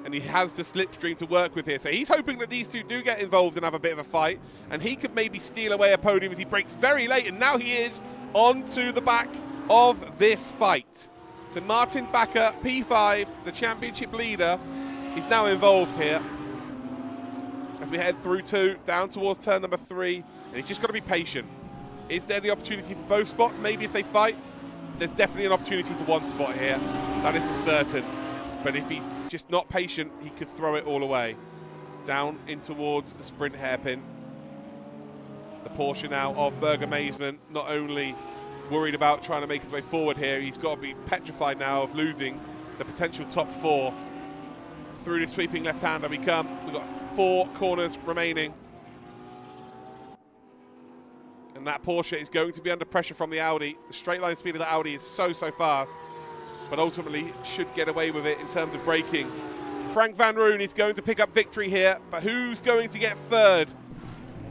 and he has the slipstream to work with here. So he's hoping that these two do get involved and have a bit of a fight, and he could maybe steal away a podium as he breaks very late, and now he is onto the back of this fight. So Martin Bakker, P5, the championship leader, is now involved here. As we head through 2, down towards turn number 3, and he's just got to be patient. Is there the opportunity for both spots? Maybe if they fight, there's definitely an opportunity for 1 spot here. That is for certain. But if he's just not patient, he could throw it all away. Down in towards the sprint hairpin. The Porsche now of Berger Mazeman, not only worried about trying to make his way forward here, he's got to be petrified now of losing the potential top 4. Through the sweeping left-hander we come. We've got 4 corners remaining. And that Porsche is going to be under pressure from the Audi. The straight line speed of the Audi is so fast, but ultimately should get away with it in terms of braking. Frank Van Roon is going to pick up victory here, but who's going to get third?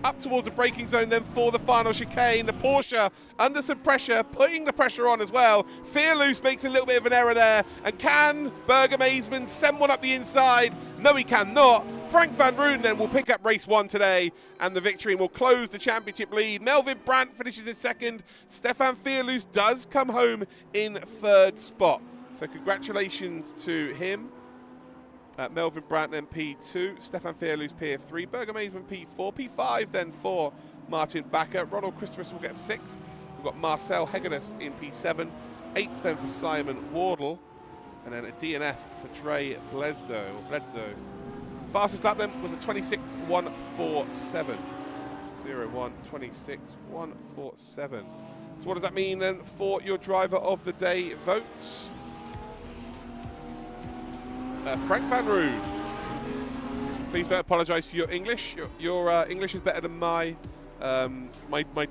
Up towards the braking zone then for the final chicane. The Porsche under some pressure, putting the pressure on as well. Fearloose makes a little bit of an error there. And can Berger Mazeman send one up the inside? No, he cannot. Frank Van Roon then will pick up race 1 today, and the victory will close the championship lead. Melvin Brandt finishes in 2nd. Stefan Fearloose does come home in 3rd spot. So congratulations to him. Melvin Brandt then P2, Stefan Fearloose P3, Berger Mazeman P4, P5 then for Martin Bakker. Ronald Christopherson will get 6th. We've got Marcel Hegenes in P7, 8th then for Simon Wardle, and then a DNF for Trey Bledsoe. Fastest lap then was a 26.147. 26.147. So what does that mean then for your driver of the day votes? Frank Van Roon. Please don't apologise for your English. Your English is better than my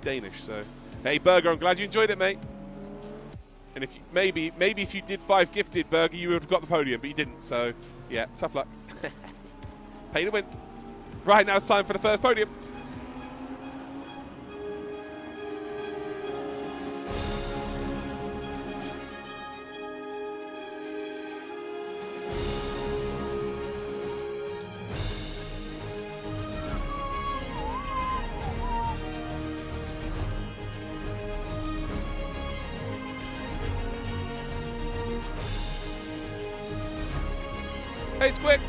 Danish. So, hey Berger, I'm glad you enjoyed it, mate. And if you, maybe if you did 5 gifted, Berger, you would have got the podium, but you didn't. So, yeah, tough luck. Pay to win. Right, now it's time for the first podium. Hey, it's quick.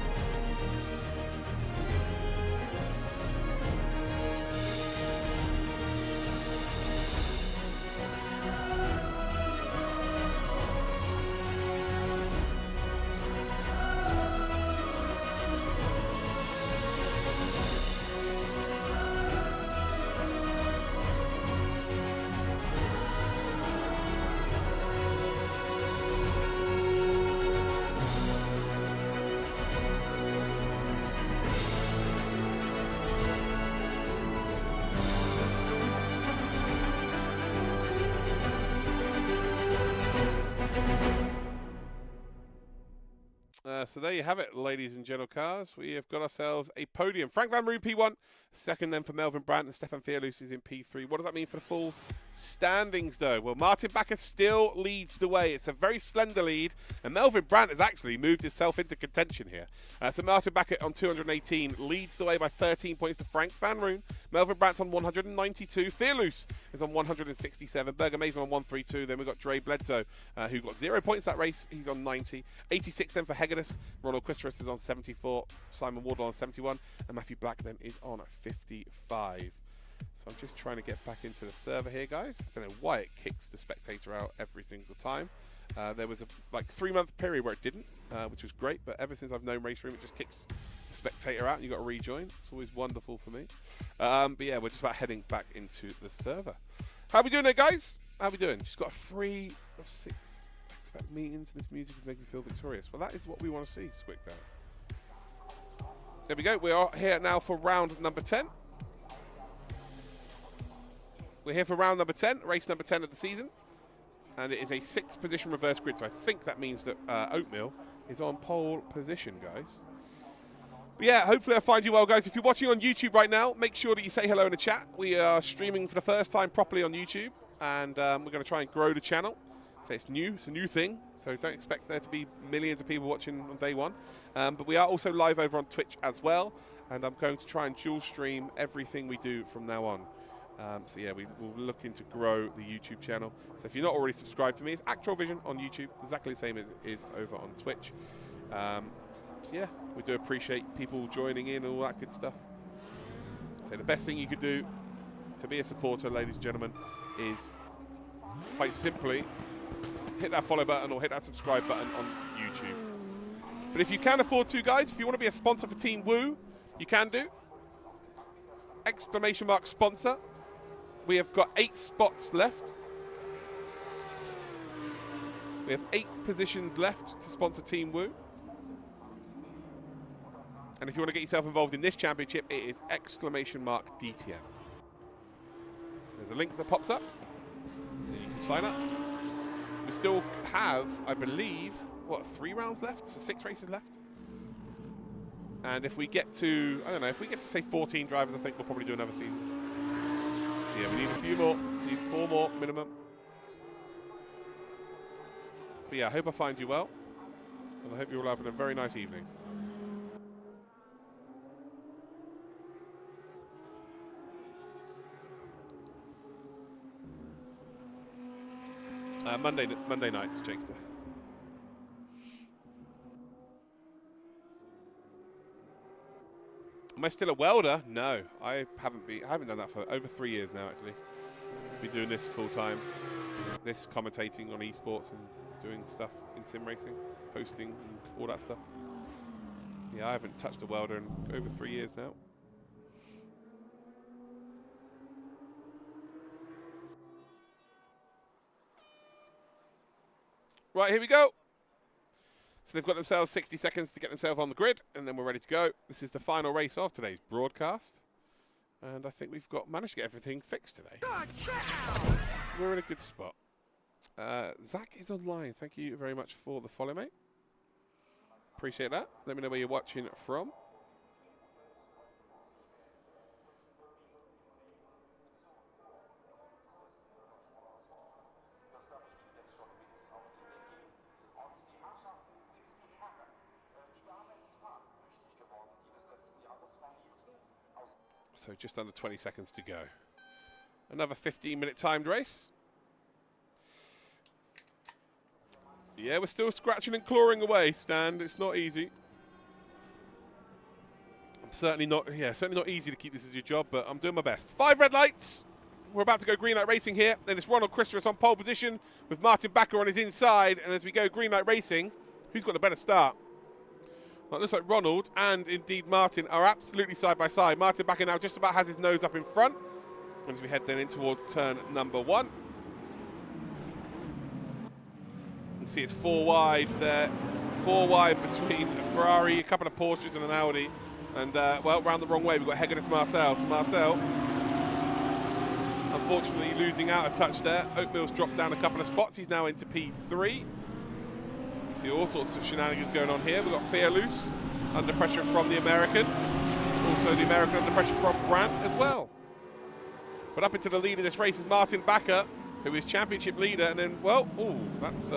So there you have it, ladies and gentle cars. We have got ourselves a podium. Frank Van Roon P1, second then for Melvin Brandt, and Stefan Fialus is in P3. What does that mean for the full standings, though? Well, Martin Bakker still leads the way. It's a very slender lead, and Melvin Brandt has actually moved himself into contention here. So Martin Bakker on 218 leads the way by 13 points to Frank Van Roon. Melvin Brandt's on 192. Fialus is on 167. Berger Mason on 132. Then we've got Dre Bledsoe, who got 0 points that race. He's on 90. 86 then for Hegedus. Ronald Quistris is on 74, Simon Wardle on 71, and Matthew Black then is on 55. So I'm just trying to get back into the server here, guys. I don't know why it kicks the spectator out every single time. There was a 3-month period where it didn't, which was great, but ever since I've known Race Room, it just kicks the spectator out and you've got to rejoin. It's always wonderful for me. But yeah, we're just about heading back into the server. How we doing there, guys? How we doing? Just got a 3 of 6 back-to-back meetings. This music is making me feel victorious. Well, that is what we want to see, Squickdown. There we go. We are here now for round number 10. We're here for round number 10, race number 10 of the season. And it is a 6th position reverse grid. So I think that means that Oatmeal is on pole position, guys. But yeah, hopefully I find you well, guys. If you're watching on YouTube right now, make sure that you say hello in the chat. We are streaming for the first time properly on YouTube. And we're going to try and grow the channel. So it's new. It's a new thing. So don't expect there to be millions of people watching on day one. But we are also live over on Twitch as well. And I'm going to try and dual stream everything we do from now on. So yeah, we're looking to grow the YouTube channel. So if you're not already subscribed to me, it's Actual Vision on YouTube, exactly the same as it is over on Twitch. So yeah, we do appreciate people joining in and all that good stuff. So the best thing you could do to be a supporter, ladies and gentlemen, is quite simply hit that follow button or hit that subscribe button on YouTube. But if you can afford to, guys, if you want to be a sponsor for Team Woo, you can do. ! Sponsor. We have got 8 spots left. We have 8 positions left to sponsor Team Woo. And if you want to get yourself involved in this championship, it is ! DTM. There's a link that pops up. And you can sign up. We still have, I believe, what, 3 rounds left? So 6 races left. And if we get to, I don't know, if we get to say 14 drivers, I think we'll probably do another season. So yeah, we need a few more. We need 4 more minimum. But yeah, I hope I find you well. And I hope you're all having a very nice evening. Monday night, Jakester. Am I still a welder? No, I haven't been. I haven't done that for over 3 years now, actually. I've been doing this full time, this commentating on esports and doing stuff in sim racing, hosting and all that stuff. Yeah, I haven't touched a welder in over 3 years now. Right, here we go. So they've got themselves 60 seconds to get themselves on the grid, and then we're ready to go. This is the final race of today's broadcast. And I think we've managed to get everything fixed today. We're in a good spot. Zach is online. Thank you very much for the follow, mate. Appreciate that. Let me know where you're watching from. So just under 20 seconds to go. Another 15-minute timed race. Yeah, we're still scratching and clawing away, Stan. It's not easy. Certainly not easy to keep this as your job, but I'm doing my best. 5 red lights. We're about to go green light racing here. Then it's Ronald Quistris on pole position with Martin Bakker on his inside. And as we go green light racing, who's got a better start? Well, it looks like Ronald and indeed Martin are absolutely side by side. Martin Bakker now just about has his nose up in front. And as we head then in towards turn number 1. You can see it's 4 wide there. 4 wide between a Ferrari, a couple of Porsches and an Audi. And, well, round the wrong way, we've got Hegedus Marcel. So Marcel, unfortunately, losing out a touch there. Oatmeal's dropped down a couple of spots. He's now into P3. see all sorts of shenanigans going on here. We've got Fearloose under pressure from the American. Also the American under pressure from Brandt as well. But up into the lead of this race is Martin Bakker, who is championship leader. And then, well, ooh, that's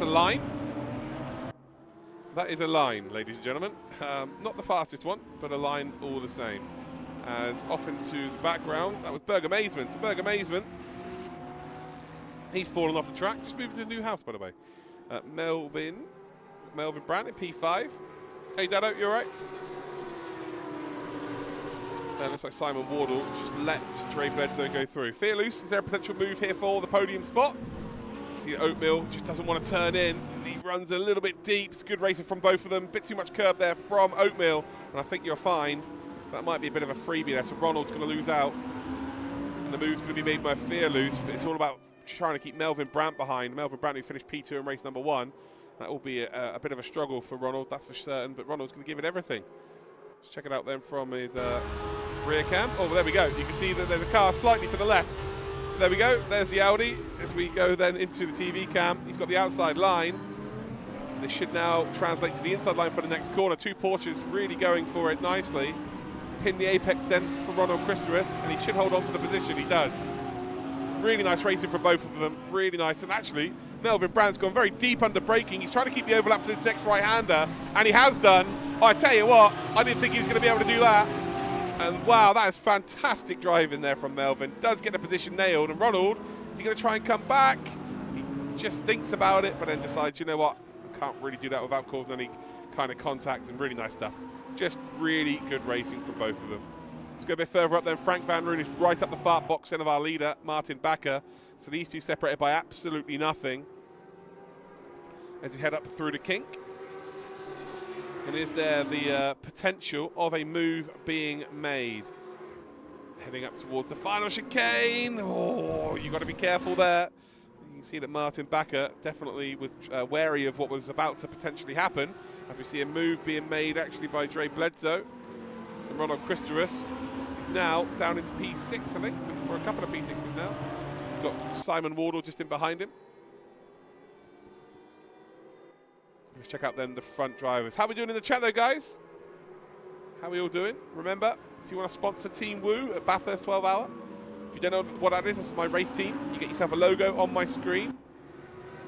a line. That is a line, ladies and gentlemen. Not the fastest one, but a line all the same. As off into the background, that was Berger Maisman. So Berger Maisman, he's fallen off the track. Just moving to a new house, by the way. Melvin Brandt in P5. Hey, Dado, you all right? Looks like Simon Wardle just let Dre Bledsoe go through. Fearloose, is there a potential move here for the podium spot? See Oatmill just doesn't want to turn in. He runs a little bit deep. It's good racing from both of them. Bit too much curb there from Oatmill, and I think you'll find that might be a bit of a freebie there. So Ronald's going to lose out, and the move's going to be made by Fearloose. But it's all about trying to keep Melvin Brandt behind. Melvin Brandt, who finished P2 in race number 1. That will be a bit of a struggle for Ronald, that's for certain. But Ronald's going to give it everything. Let's check it out then from his rear cam. Oh, well, there we go. You can see that there's a car slightly to the left. There we go. There's the Audi. As we go then into the TV cam, he's got the outside line. This should now translate to the inside line for the next corner. 2 Porsches really going for it nicely. Pin the apex then for Ronald Christowitz, and he should hold on to the position. He does. Really nice racing from both of them. Really nice. And actually, Melvin Brandt's gone very deep under braking. He's trying to keep the overlap for this next right-hander, and he has done. I tell you what, I didn't think he was going to be able to do that. And wow, that is fantastic driving there from Melvin. Does get the position nailed. And Ronald, is he going to try and come back? He just thinks about it, but then decides, you know what, I can't really do that without causing any kind of contact. And really nice stuff. Just really good racing from both of them. Let's go a bit further up then. Frank Van Roon is right up the far box end of our leader, Martin Bakker. So these two separated by absolutely nothing as we head up through the kink. And is there the potential of a move being made? Heading up towards the final chicane. Oh, you've got to be careful there. You can see that Martin Bakker definitely was wary of what was about to potentially happen, as we see a move being made actually by Dre Bledsoe. And Ronald Christowitz is now down into P6, I think, looking for a couple of P6s now. He's got Simon Wardle just in behind him. Let's check out then the front drivers. How are we doing in the chat though, guys? How are we all doing? Remember, if you want to sponsor Team Woo at Bathurst 12 Hour, if you don't know what that is, this is my race team. You get yourself a logo on my screen.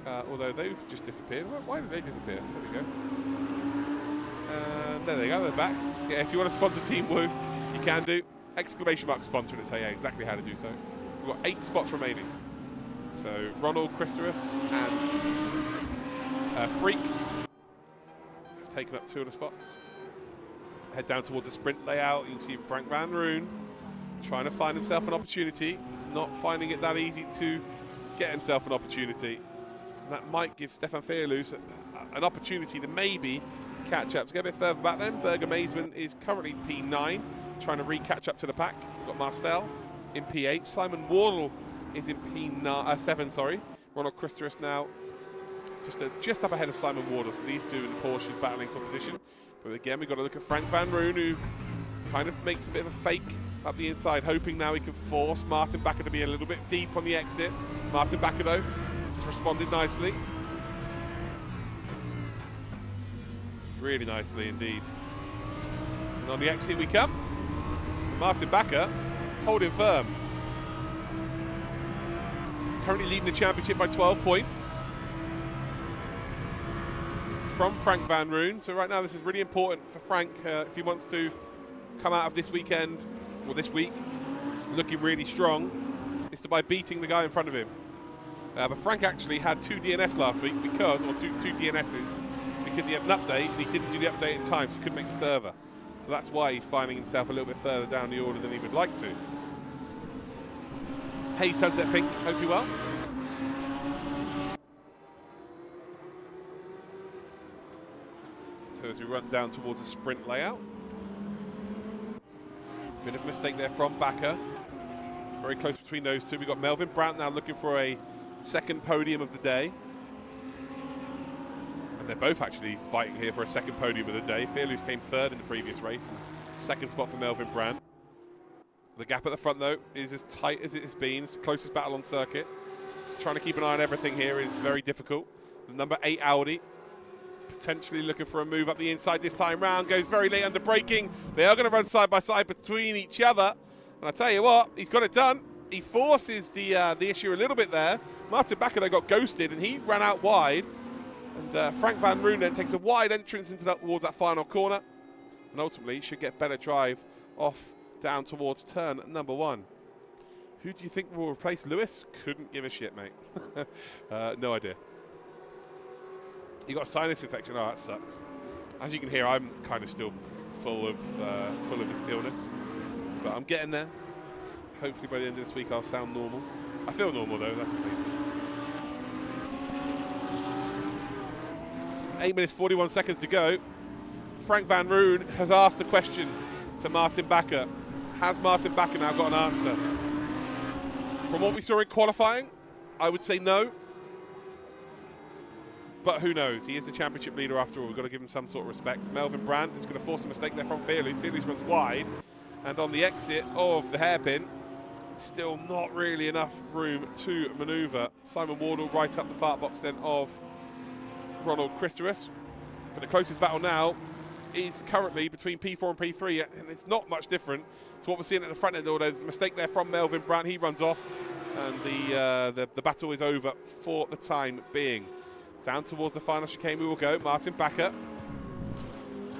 Although they've just disappeared. Why did they disappear? There we go. There they go, they're back. Yeah, if you want to sponsor Team Woo, you can do. Exclamation mark sponsor, and it'll tell you exactly how to do so. We've got 8 spots remaining. So Ronald Christowitz and Freak have taken up 2 of the spots. Head down towards the sprint layout. You can see Frank Van Roon trying to find himself an opportunity, not finding it that easy to get himself an opportunity. And that might give Stefan Fearloose an opportunity to maybe catch up. Let's go a bit further back then. Berger Maisman is currently P9, trying to re-catch up to the pack. We've got Marcel in P8. Simon Wardle is in P7, sorry. Ronald Christowitz now just up ahead of Simon Wardle. So these two in the Porsches battling for position. But again, we've got to look at Frank Van Roon, who kind of makes a bit of a fake up the inside, hoping now he can force Martin Bakker to be a little bit deep on the exit. Martin Bakker, though, has responded nicely. Really nicely indeed. And on the exit we come. Martin Bakker holding firm. Currently leading the championship by 12 points. From Frank Van Roon. So right now this is really important for Frank if he wants to come out of this weekend, or this week, looking really strong, is to by beating the guy in front of him. But Frank actually had 2 DNFs last week because, or two DNSs, because he had an update and he didn't do the update in time, so he couldn't make the server. So that's why he's finding himself a little bit further down the order than he would like to. Hey Sunset Pink, hope you're well. So as we run down towards the sprint layout. Bit of a mistake there from Bakker. It's very close between those two. We've got Melvin Brandt now looking for a second podium of the day. And they're both actually fighting here for a second podium of the day. Fearloose came 3rd in the previous race. And 2nd spot for Melvin Brandt. The gap at the front, though, is as tight as it has been. It's the closest battle on circuit. So trying to keep an eye on everything here is very difficult. The number 8 Audi. Potentially looking for a move up the inside this time round. Goes very late under braking. They are going to run side by side between each other. And I tell you what, he's got it done. He forces the issue a little bit there. Martin Bakker, though, got ghosted, and he ran out wide. And Frank Van Roon then takes a wide entrance towards that final corner. And ultimately should get better drive off down towards turn number 1. Who do you think will replace Lewis? Couldn't give a shit, mate. No idea. You got a sinus infection. Oh, that sucks. As you can hear, I'm kind of still full of this illness, but I'm getting there. Hopefully by the end of this week I'll sound normal. I feel normal though. That's the main thing. 8 minutes 41 seconds to go. Frank Van Roon has asked the question to Martin Bakker. Has Martin Bakker now got an answer? From what we saw in qualifying, I would say no. But who knows? He is the championship leader after all. We've got to give him some sort of respect. Melvin Brandt is going to force a mistake there from Fearless. Fearless runs wide. And on the exit of the hairpin, still not really enough room to manoeuvre. Simon Wardle right up the far box then of Ronald Christerus. But the closest battle now is currently between P4 and P3. And it's not much different to what we're seeing at the front end. There's a mistake there from Melvin Brandt. He runs off. And the battle is over for the time being. Down towards the final chicane we will go. Martin Bakker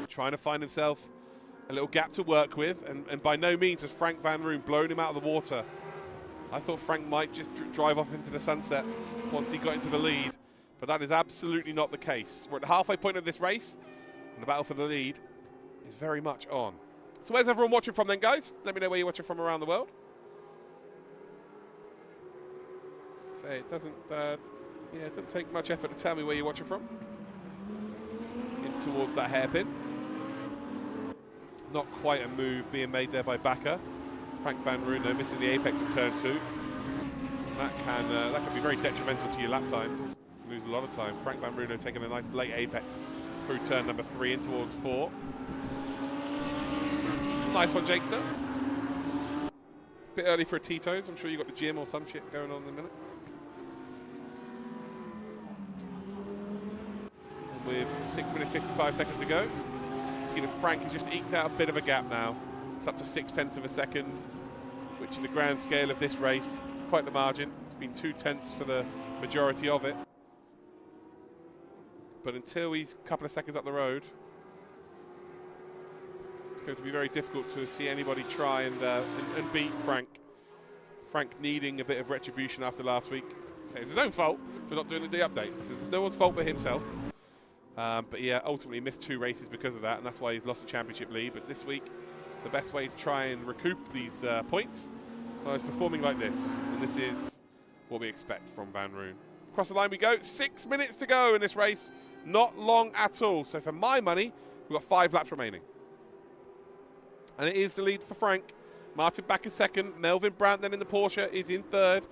trying to find himself a little gap to work with. And by no means has Frank Van Roon blown him out of the water. I thought Frank might just drive off into the sunset once he got into the lead. But that is absolutely not the case. We're at the halfway point of this race. And the battle for the lead is very much on. So where's everyone watching from then, guys? Let me know where you're watching from around the world. So it doesn't take much effort to tell me where you're watching from. In towards that hairpin. Not quite a move being made there by Bakker. Frank Van Roon though missing the apex of turn 2. That can be very detrimental to your lap times. You lose a lot of time. Frank Van Roon taking a nice late apex through turn number 3 in towards 4. Nice one, Jakester. Bit early for a Tito's. I'm sure you got the gym or some shit going on in a minute. With 6 minutes 55 seconds to go. You see that Frank has just eked out a bit of a gap now. It's up to 0.6 of a second, which in the grand scale of this race, it's quite the margin. It's been 0.2 for the majority of it. But until he's a couple of seconds up the road, it's going to be very difficult to see anybody try and beat Frank. Frank needing a bit of retribution after last week. So it's his own fault for not doing the D-update. So it's no one's fault but himself. But yeah, ultimately missed 2 races because of that, and that's why he's lost the championship lead. But this week, the best way to try and recoup these points is performing like this. And this is what we expect from Van Roon. Across the line we go. 6 minutes to go in this race. Not long at all. So for my money, we've got 5 laps remaining. And it is the lead for Frank. Martin Bakker second. Melvin Brandt then in the Porsche is in third.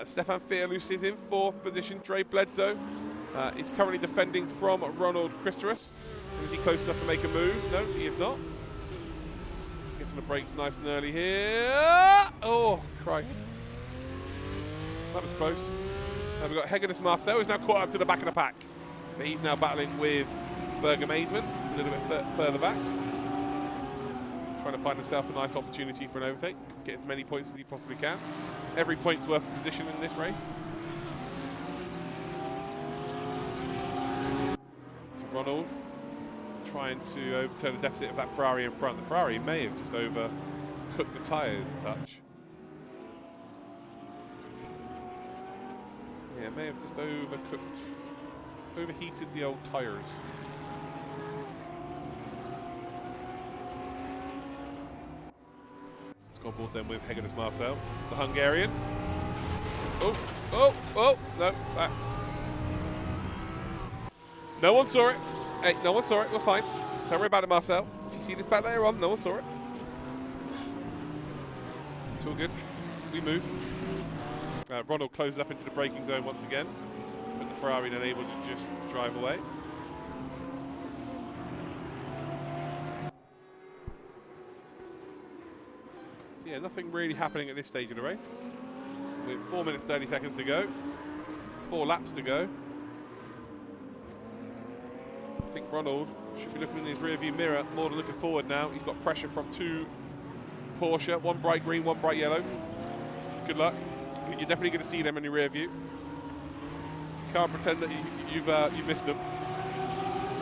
Stefan Fearlus is in 4th position. Dre Bledsoe is currently defending from Ronald Christerus. Is he close enough to make a move? No, he is not. Gets on the brakes nice and early here. Oh, Christ. That was close. We've got Hegenis Marcel, who's now caught up to the back of the pack. So he's now battling with Berger Maisman a little bit further back. Trying to find himself a nice opportunity for an overtake. Get as many points as he possibly can. Every point's worth a position in this race. So Ronald trying to overturn the deficit of that Ferrari in front. The Ferrari may have just overcooked the tyres a touch. Yeah, may have just overheated the old tyres. Let's go on board then with Hegenis Marcel, the Hungarian. Oh, no, that's... No one saw it. Hey, no one saw it, we're fine. Don't worry about it, Marcel. If you see this back later on, no one saw it. It's all good. We move. Ronald closes up into the braking zone once again, but the Ferrari then able to just drive away. So yeah, nothing really happening at this stage of the race. With 4 minutes 30 seconds to go, 4 laps to go. Ronald should be looking in his rearview mirror more than looking forward now. He's got pressure from 2 Porsche, one bright green, one bright yellow. Good luck. You're definitely going to see them in your rear view. You can't pretend that you've missed them,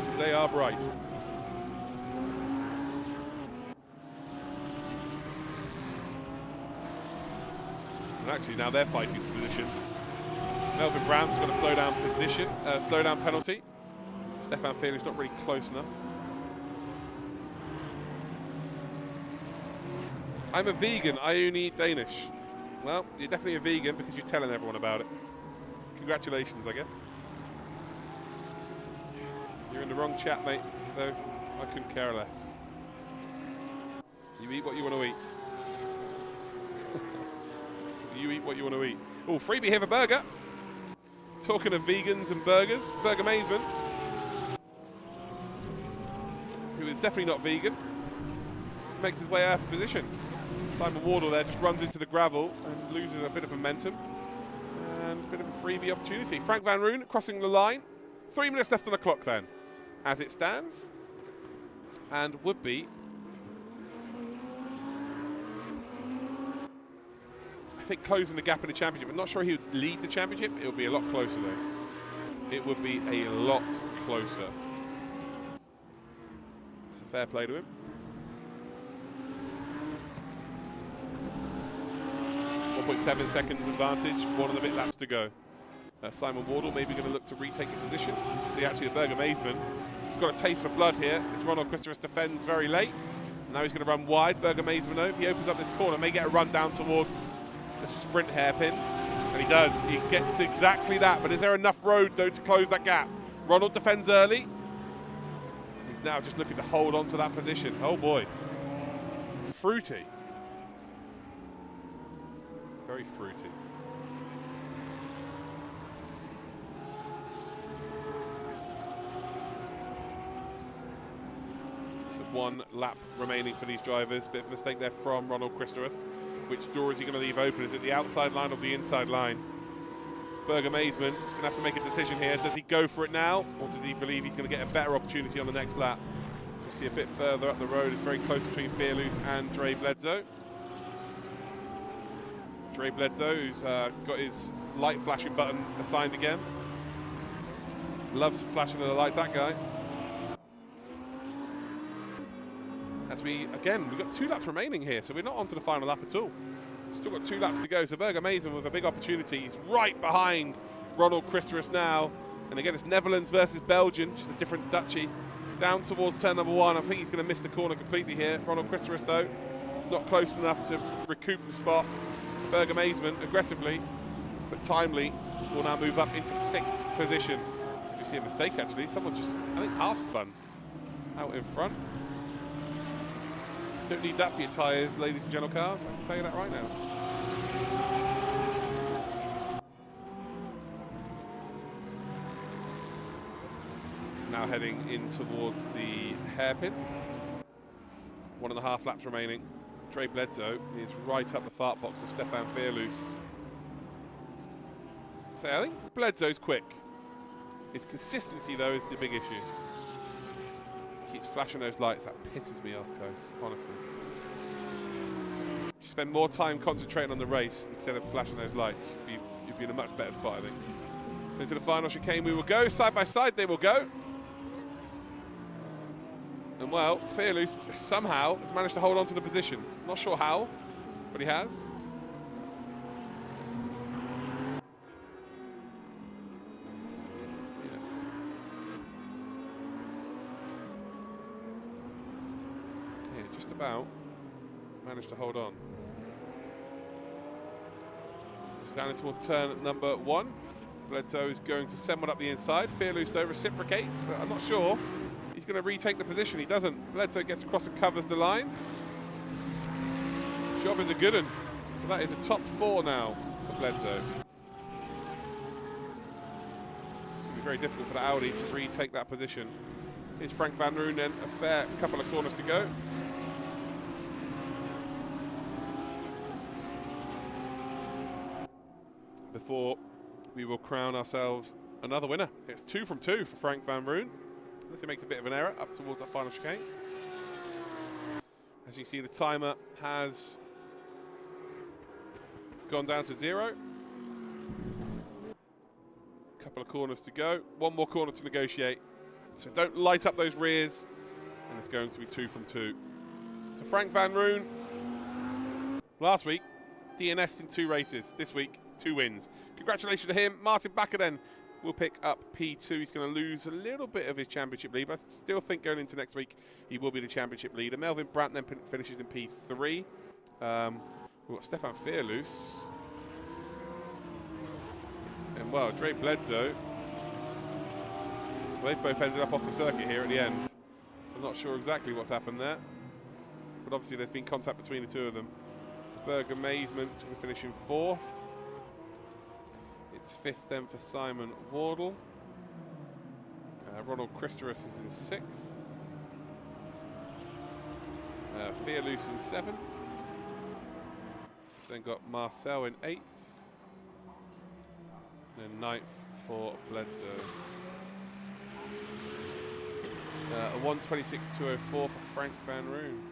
because they are bright. And actually now they're fighting for position. Melvin Brown's got a slow down penalty. So Stefan Fearless not really close enough. I'm a vegan, I only eat Danish. Well, you're definitely a vegan because you're telling everyone about it. Congratulations, I guess. You're in the wrong chat, mate, though. I couldn't care less. You eat what you want to eat. You eat what you want to eat. Oh, freebie here for Burger. Talking of vegans and burgers, Burger Mazeman, who is definitely not vegan, makes his way out of position. Simon Wardle there just runs into the gravel and loses a bit of momentum. And a bit of a freebie opportunity. Frank Van Roon crossing the line. 3 minutes left on the clock then, as it stands. And would be, I think, closing the gap in the championship. I'm not sure he would lead the championship. It would be a lot closer though. It would be a lot closer. It's a fair play to him. 1.7 seconds advantage, 1 and a bit laps to go. Simon Wardle maybe going to look to retake the position. You can see actually the Burger Mazeman, he's got a taste for blood here. This Ronald Christopher defends very late. Now he's going to run wide. Burger Mazeman, though, if he opens up this corner, may get a run down towards the sprint hairpin. And he does. He gets exactly that. But is there enough road, though, to close that gap? Ronald defends early. And he's now just looking to hold on to that position. Oh, boy. Fruity. Very fruity. So 1 lap remaining for these drivers. Bit of a mistake there from Ronald Christopher. Which door is he going to leave open? Is it the outside line or the inside line? Burger Mazeman is going to have to make a decision here. Does he go for it now, or does he believe he's going to get a better opportunity on the next lap? So we see a bit further up the road. It's very close between Fearloose and Dre Bledsoe. Dre Bledsoe, who's got his light flashing button assigned again. Loves flashing of the lights, that guy. As we've got 2 laps remaining here, so we're not onto the final lap at all. Still got 2 laps to go, so Burger Mazeman with a big opportunity. He's right behind Ronald Christopher now. And again, it's Netherlands versus Belgium, which is a different duchy. Down towards turn number 1. I think he's going to miss the corner completely here. Ronald Christopher, though, is not close enough to recoup the spot. Burger Mazeman, aggressively but timely, will now move up into 6th position. As we see a mistake, actually. Someone just, I think, half spun out in front. Don't need that for your tyres, ladies and gentle cars. I can tell you that right now. Now heading in towards the hairpin. 1.5 laps remaining. Dre Bledsoe is right up the fart box of Stefan Fearloose. So I think Bledsoe's quick. His consistency, though, is the big issue. Keeps flashing those lights. That pisses me off, guys, honestly. If you spend more time concentrating on the race instead of flashing those lights, you'd be in a much better spot, I think. So into the final chicane we will go. Side by side they will go. And, well, Fearloose somehow has managed to hold on to the position. Not sure how, but he has. Yeah, just about managed to hold on. So down towards turn number 1. Bledsoe is going to send one up the inside. Fearloose, though, reciprocates, but I'm not sure he's going to retake the position. He doesn't. Bledsoe gets across and covers the line. Job is a good one. So that is a top 4 now for Bledsoe. It's going to be very difficult for the Audi to retake that position. Here's Frank Van Roon then, a fair couple of corners to go. Before we will crown ourselves another winner. It's 2 from 2 for Frank Van Roon. unless he makes a bit of an error up towards that final chicane. As you see, the timer has gone down to 0. Couple of corners to go. One more corner to negotiate. So don't light up those rears. And it's going to be 2 from 2. So Frank Van Roon, last week, DNS'd in 2 races. This week, 2 wins. Congratulations to him. Martin Bakker then will pick up P2. He's going to lose a little bit of his championship lead, but I still think going into next week, he will be the championship leader. Melvin Brandt then finishes in P3. We've got Stefan Fearloose. And, well, Dre Bledsoe. They've both ended up off the circuit here at the end. So I'm not sure exactly what's happened there. But obviously there's been contact between the 2 of them. So Berg Amazement going to finish in 4th. It's 5th then for Simon Wardle. Ronald Christeris is in 6th. Fearloose in 7th. Then got Marcel in 8th. And 9th for Bledsoe. A 1:26.204 for Frank Van Roon.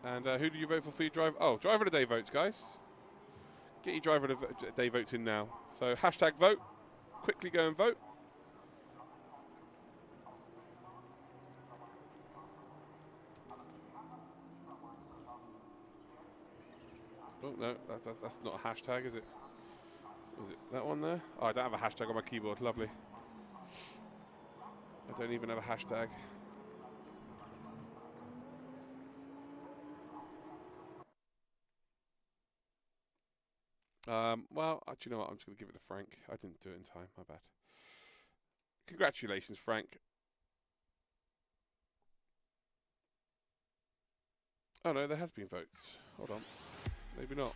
And who do you vote for your driver? Oh, driver of the day votes, guys. Get your driver of the day votes in now. So hashtag vote. Quickly go and vote. Oh, no, that's not a hashtag, is it? Is it that one there? Oh, I don't have a hashtag on my keyboard. Lovely. I don't even have a hashtag. Well, do you know what? I'm just going to give it to Frank. I didn't do it in time. My bad. Congratulations, Frank. Oh, no, there has been votes. Hold on. Maybe not.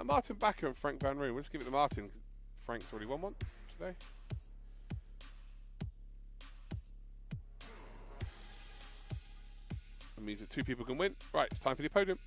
Martin Bakker and Frank Van Roon. We'll just give it to Martin because Frank's already won one today. That means that 2 people can win. Right, it's time for the podium.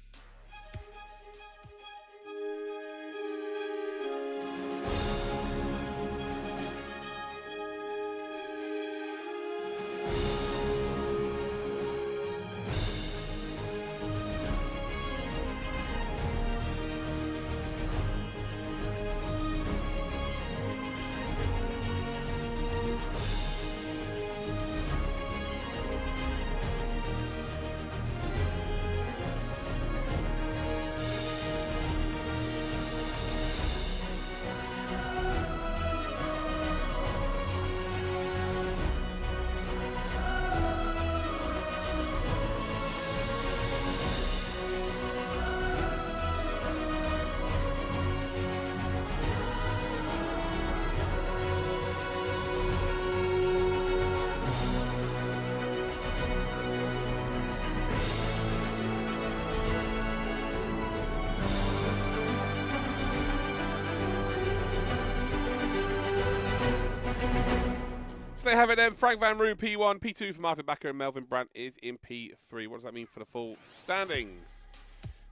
They have it then. Frank Van Roon P1, P2 for Martin Bakker, and Melvin Brandt is in P3. What does that mean for the full standings?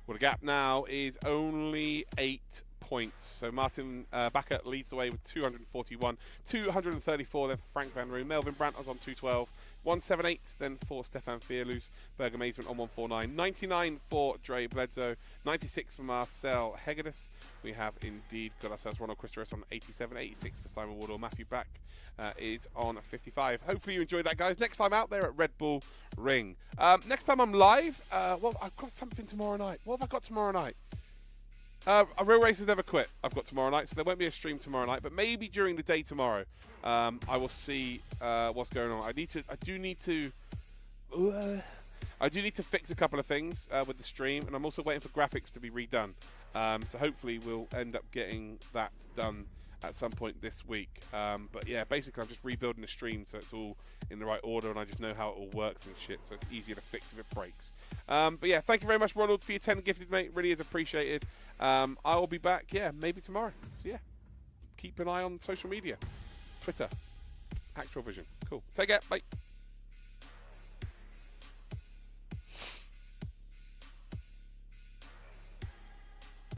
Well, the gap now is only 8 points. So Martin Bakker leads the way with 241, 234 then for Frank Van Roon. Melvin Brandt was on 212, 178 then for Stefan Fearloose. Berg Amazement on 149, 99 for Dre Bledsoe, 96 for Marcel Hegedus. We have indeed got ourselves Ronald Christeris on 87, 86 for Simon Wardle. Matthew Back is on 55. Hopefully you enjoyed that, guys. Next time out there at Red Bull Ring. Next time I'm live, well, I've got something tomorrow night. What have I got tomorrow night? A Real Racers Never Quit I've got tomorrow night, so there won't be a stream tomorrow night, but maybe during the day tomorrow I will see what's going on. I do need to fix a couple of things with the stream, and I'm also waiting for graphics to be redone. So hopefully we'll end up getting that done at some point this week. But yeah, basically I'm just rebuilding the stream so it's all in the right order and I just know how it all works and shit, so it's easier to fix if it breaks. But yeah, thank you very much, Ronald, for your 10 gifted, mate. Really is appreciated. I will be back, yeah, maybe tomorrow. So yeah, keep an eye on social media. Twitter, Actual Vision. Cool. Take care. Bye.